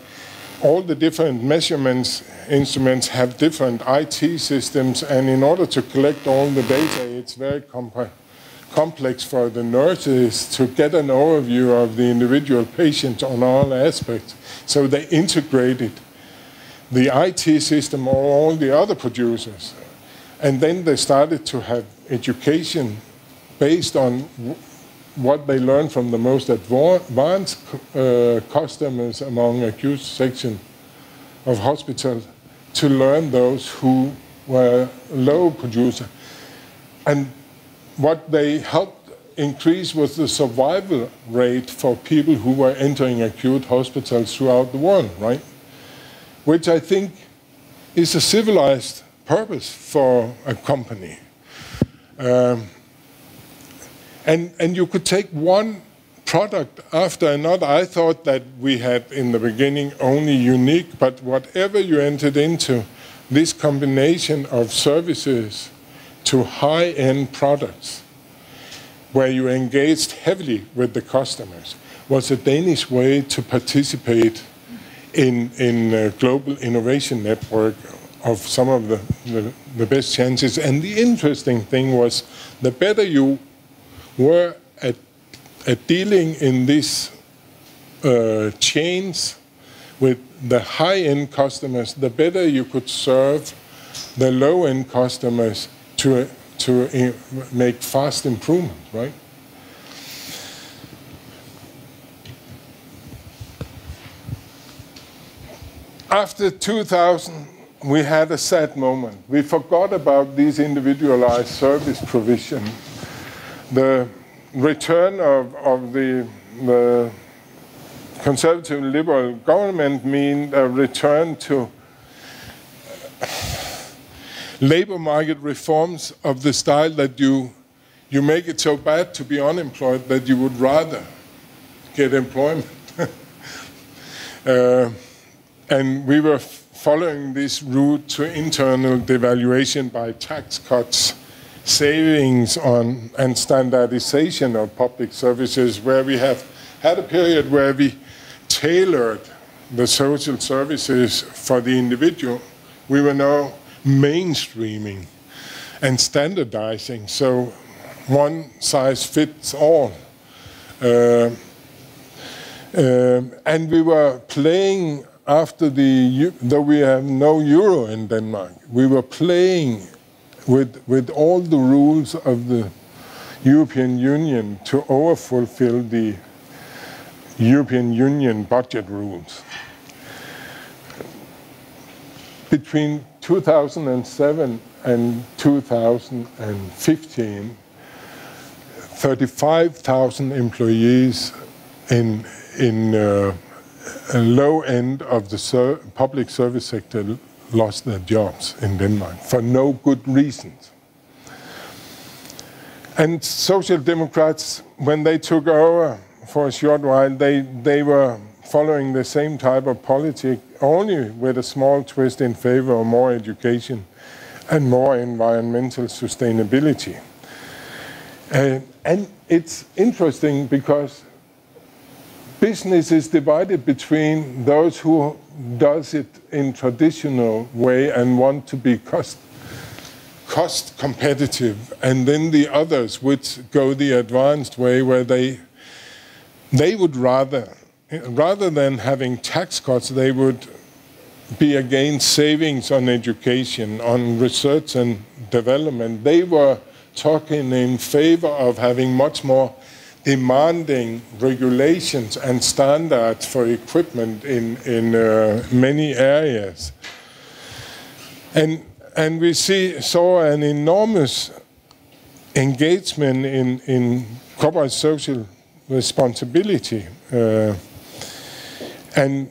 all the different measurements instruments have different IT systems, and in order to collect all the data, it's very complex for the nurses to get an overview of the individual patient on all aspects. So they integrated the IT system or all the other producers. And then they started to have education based on what they learned from the most advanced customers among acute section of hospitals to learn those who were low producer. And what they helped increase was the survival rate for people who were entering acute hospitals throughout the world, right? Which I think is a civilized purpose for a company. And you could take one product after another. I thought that we had in the beginning only unique, but whatever you entered into, this combination of services to high-end products, where you engaged heavily with the customers, was a Danish way to participate in a global innovation network of some of the best chances. And the interesting thing was, the better you were at dealing in these chains with the high-end customers, the better you could serve the low-end customers to make fast improvement, right? After 2000, we had a sad moment. We forgot about these individualized service provision. The return of the conservative liberal government mean a return to labor market reforms of the style that you make it so bad to be unemployed that you would rather get employment. And we were following this route to internal devaluation by tax cuts, savings on and standardization of public services, where we have had a period where we tailored the social services for the individual. We were now mainstreaming and standardizing, so one size fits all. And we were playing after though we have no euro in Denmark, we were playing with all the rules of the European Union to overfulfill the European Union budget rules. Between 2007 and 2015, 35,000 employees in a low end of the public service sector lost their jobs in Denmark for no good reasons. And Social Democrats, when they took over for a short while, they were following the same type of politics, only with a small twist in favor of more education and more environmental sustainability. And it's interesting because business is divided between those who does it in traditional way and want to be cost competitive, and then the others which go the advanced way, where they would rather than having tax cuts, they would be against savings on education, on research and development. They were talking in favor of having much more demanding regulations and standards for equipment in many areas. And we saw an enormous engagement in corporate social responsibility. And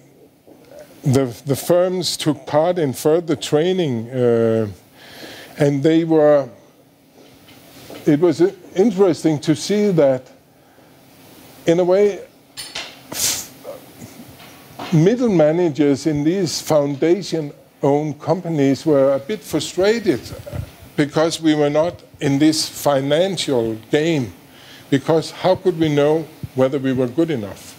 the firms took part in further training, and it was interesting to see that, in a way, middle managers in these foundation-owned companies were a bit frustrated because we were not in this financial game, because how could we know whether we were good enough?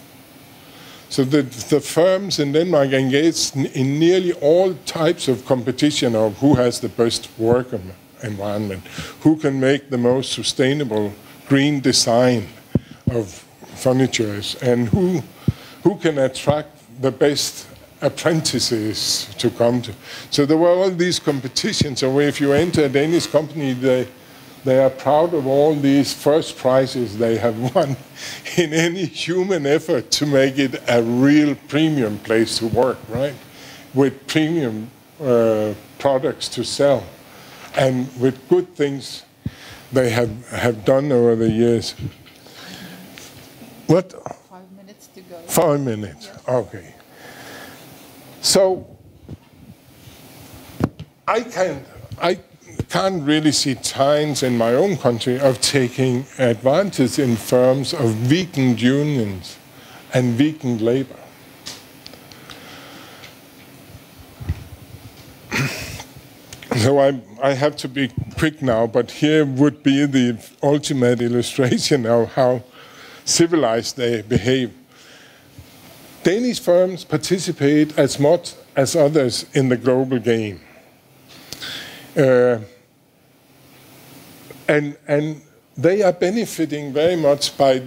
So the firms in Denmark engaged in nearly all types of competition of who has the best work environment, who can make the most sustainable green design of furniture, and who can attract the best apprentices to come to. So there were all these competitions. So if you enter a Danish company, they are proud of all these first prizes they have won in any human effort to make it a real premium place to work, right? With premium products to sell, and with good things they have done over the years. What? 5 minutes to go. 5 minutes, yes. Okay. So I can't really see signs in my own country of taking advantage in terms of weakened unions and weakened labor. So I have to be quick now, but here would be the ultimate illustration of how civilized they behave. Danish firms participate as much as others in the global game. And they are benefiting very much by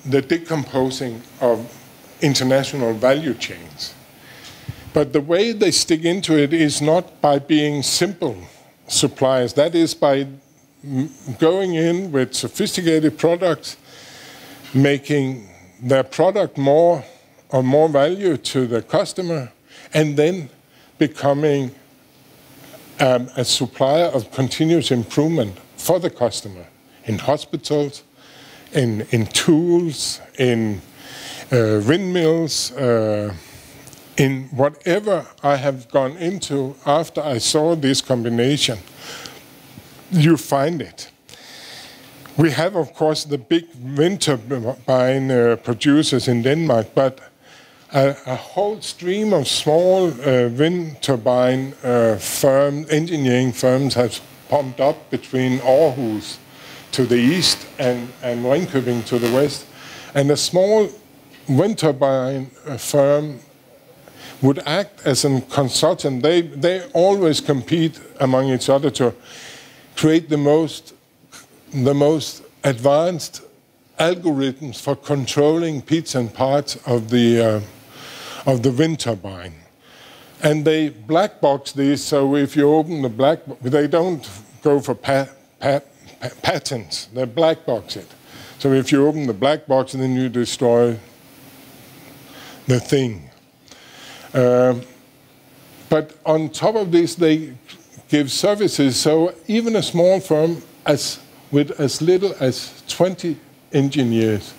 the decomposing of international value chains. But the way they stick into it is not by being simple suppliers. That is by going in with sophisticated products, making their product more value to the customer, and then becoming a supplier of continuous improvement for the customer in hospitals, in tools, in windmills, in whatever I have gone into after I saw this combination. You find it. We have, of course, the big wind turbine producers in Denmark, but a whole stream of small wind turbine engineering firms have pumped up between Aarhus to the east and Ringkøbing to the west. And a small wind turbine firm would act as a consultant. They always compete among each other to create the most advanced algorithms for controlling bits and parts of the wind turbine. And they black box these, so if you open the black box, they don't go for patents, they black box it. So if you open the black box, then you destroy the thing. But on top of this, they give services. So even a small firm with as little as 20 engineers,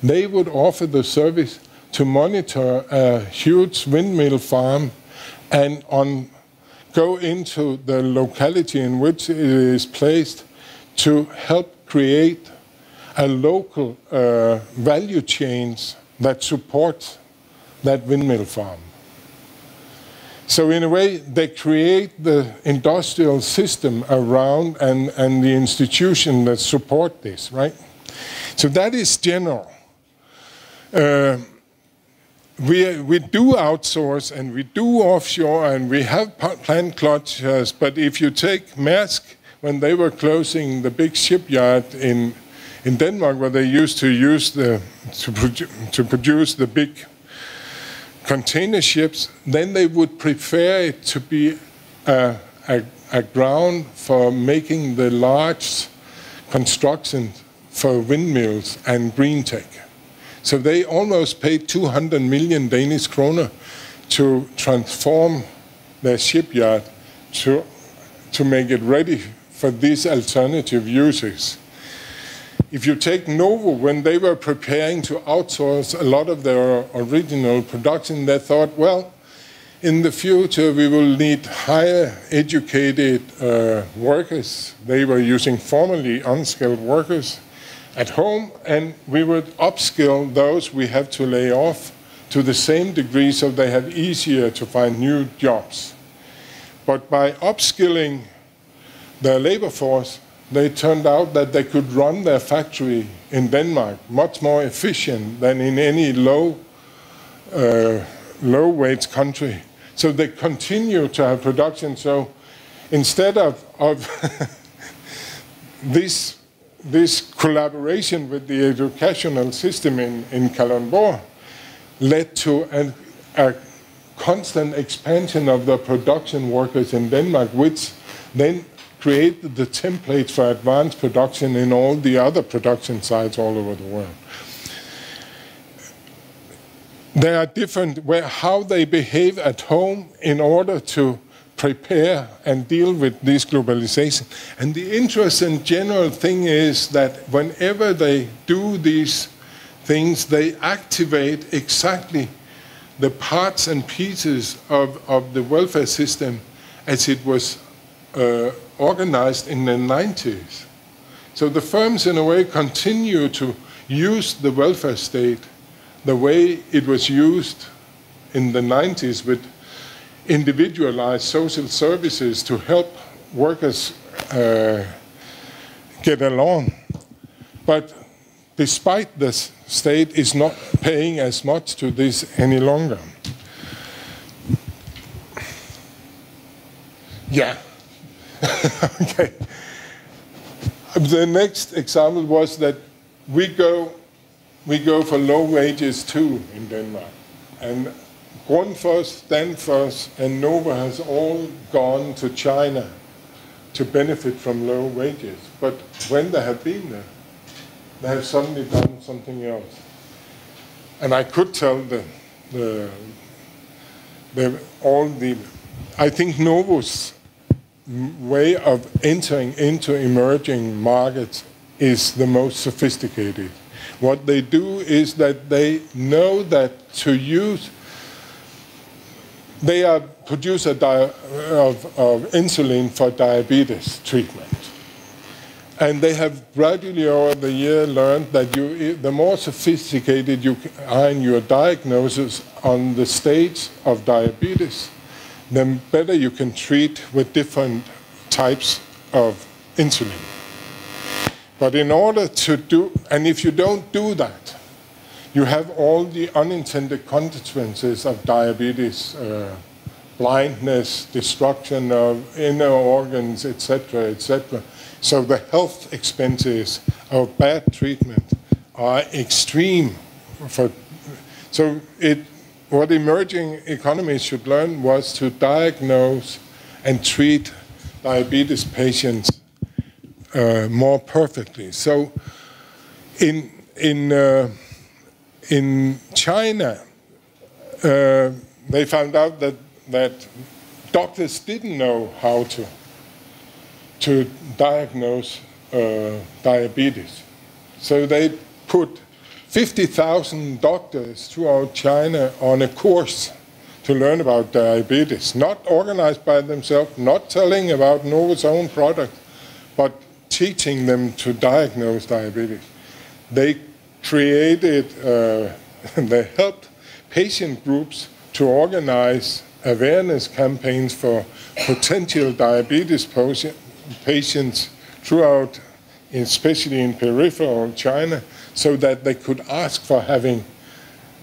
they would offer the service to monitor a huge windmill farm and go into the locality in which it is placed to help create a local value chains that support that windmill farm. So in a way, they create the industrial system around and the institution that support this, right? So that is general. We do outsource and we do offshore and we have plant clusters, but if you take Maersk, when they were closing the big shipyard in Denmark, where they used to use to produce the big container ships, then they would prefer it to be a ground for making the large construction for windmills and green tech. So they almost paid 200 million Danish kroner to transform their shipyard to make it ready for these alternative uses. If you take Novo, when they were preparing to outsource a lot of their original production, they thought, well, in the future we will need higher educated workers. They were using formerly unskilled workers at home, and we would upskill those we have to lay off to the same degree so they have easier to find new jobs. But by upskilling their labor force, they turned out that they could run their factory in Denmark much more efficient than in any low-wage country. So they continue to have production. So instead of this collaboration with the educational system in Kalundborg led to a constant expansion of the production workers in Denmark, which then created the template for advanced production in all the other production sites all over the world. There are different how they behave at home in order to prepare and deal with this globalization. And the interesting general thing is that whenever they do these things, they activate exactly the parts and pieces of the welfare system as it was organized in the 90s. So the firms, in a way, continue to use the welfare state the way it was used in the 90s with individualized social services to help workers get along. But despite this, state is not paying as much to this any longer. Yeah. Okay. The next example was that we go for low wages too in Denmark. And Grundfos, Danfoss, and Nova has all gone to China to benefit from low wages. But when they have been there, they have suddenly done something else. And I could tell I think Novo's way of entering into emerging markets is the most sophisticated. What they do is that they know that they produce of insulin for diabetes treatment. And they have gradually over the year learned that the more sophisticated you are in your diagnosis on the stage of diabetes, the better you can treat with different types of insulin. But in order to do, and if you don't do that, you have all the unintended consequences of diabetes, blindness, destruction of inner organs, etc., etc. So the health expenses of bad treatment are extreme. What emerging economies should learn was to diagnose and treat diabetes patients more perfectly. So in China, they found out that doctors didn't know how to diagnose diabetes. So they put 50,000 doctors throughout China on a course to learn about diabetes, not organized by themselves, not telling about Novo's own product, but teaching them to diagnose diabetes. They created, they helped patient groups to organize awareness campaigns for potential diabetes patients throughout, especially in peripheral China, so that they could ask for having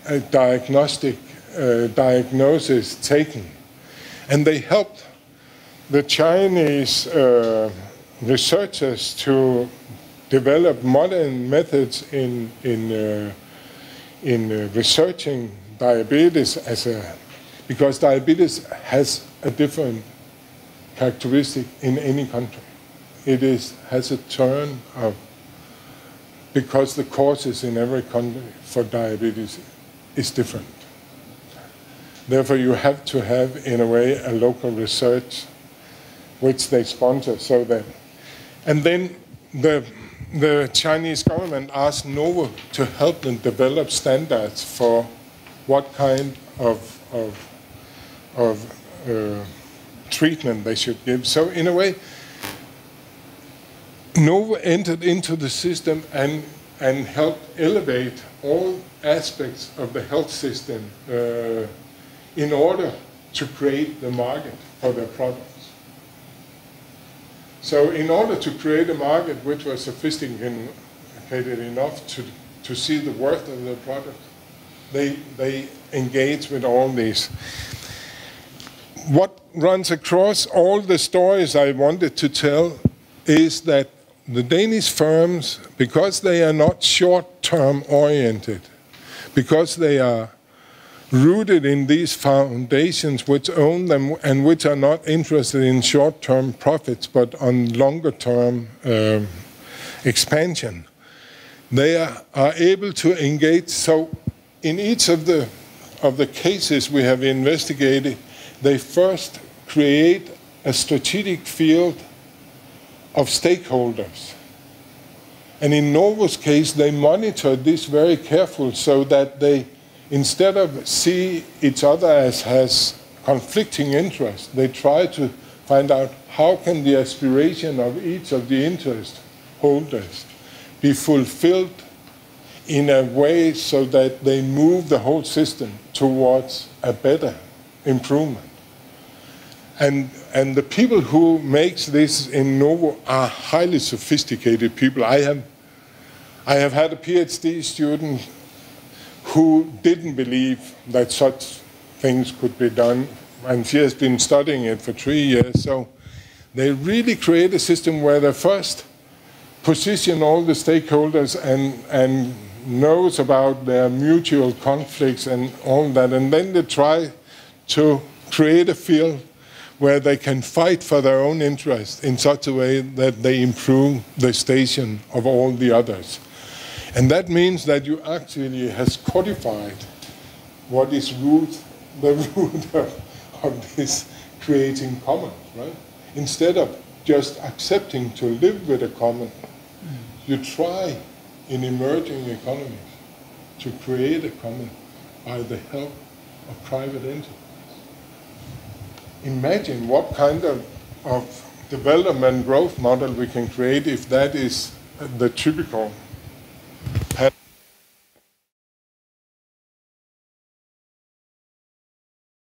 a diagnosis taken. And they helped the Chinese researchers to develop modern methods in researching diabetes because diabetes has a different characteristic in any country. It has a turn of, because the causes in every country for diabetes is different. Therefore, you have to have, in a way, a local research which they sponsor. So that, and then the Chinese government asked Novo to help them develop standards for what kind of treatment they should give. So in a way, Novo entered into the system and helped elevate all aspects of the health system in order to create the market for their products. So in order to create a market which was sophisticated enough to see the worth of their product, they engage with all these. What runs across all the stories I wanted to tell is that the Danish firms, because they are not short-term oriented, because they are rooted in these foundations which own them and which are not interested in short-term profits but on longer-term expansion, they are able to engage. So in each of the cases we have investigated, they first create a strategic field of stakeholders. And in Novo's case, they monitor this very carefully so that they, instead of see each other as has conflicting interests, they try to find out how can the aspiration of each of the interest holders be fulfilled in a way so that they move the whole system towards a better improvement. And the people who makes this in Novo are highly sophisticated people. I have had a PhD student who didn't believe that such things could be done, and she has been studying it for 3 years. So they really create a system where they first position all the stakeholders and knows about their mutual conflicts and all that, and then they try to create a field where they can fight for their own interest in such a way that they improve the station of all the others. And that means that you actually has codified what is the root of this creating commons, right? Instead of just accepting to live with a common, you try in emerging economies to create a common by the help of private enterprise. Imagine what kind of development growth model we can create if that is the typical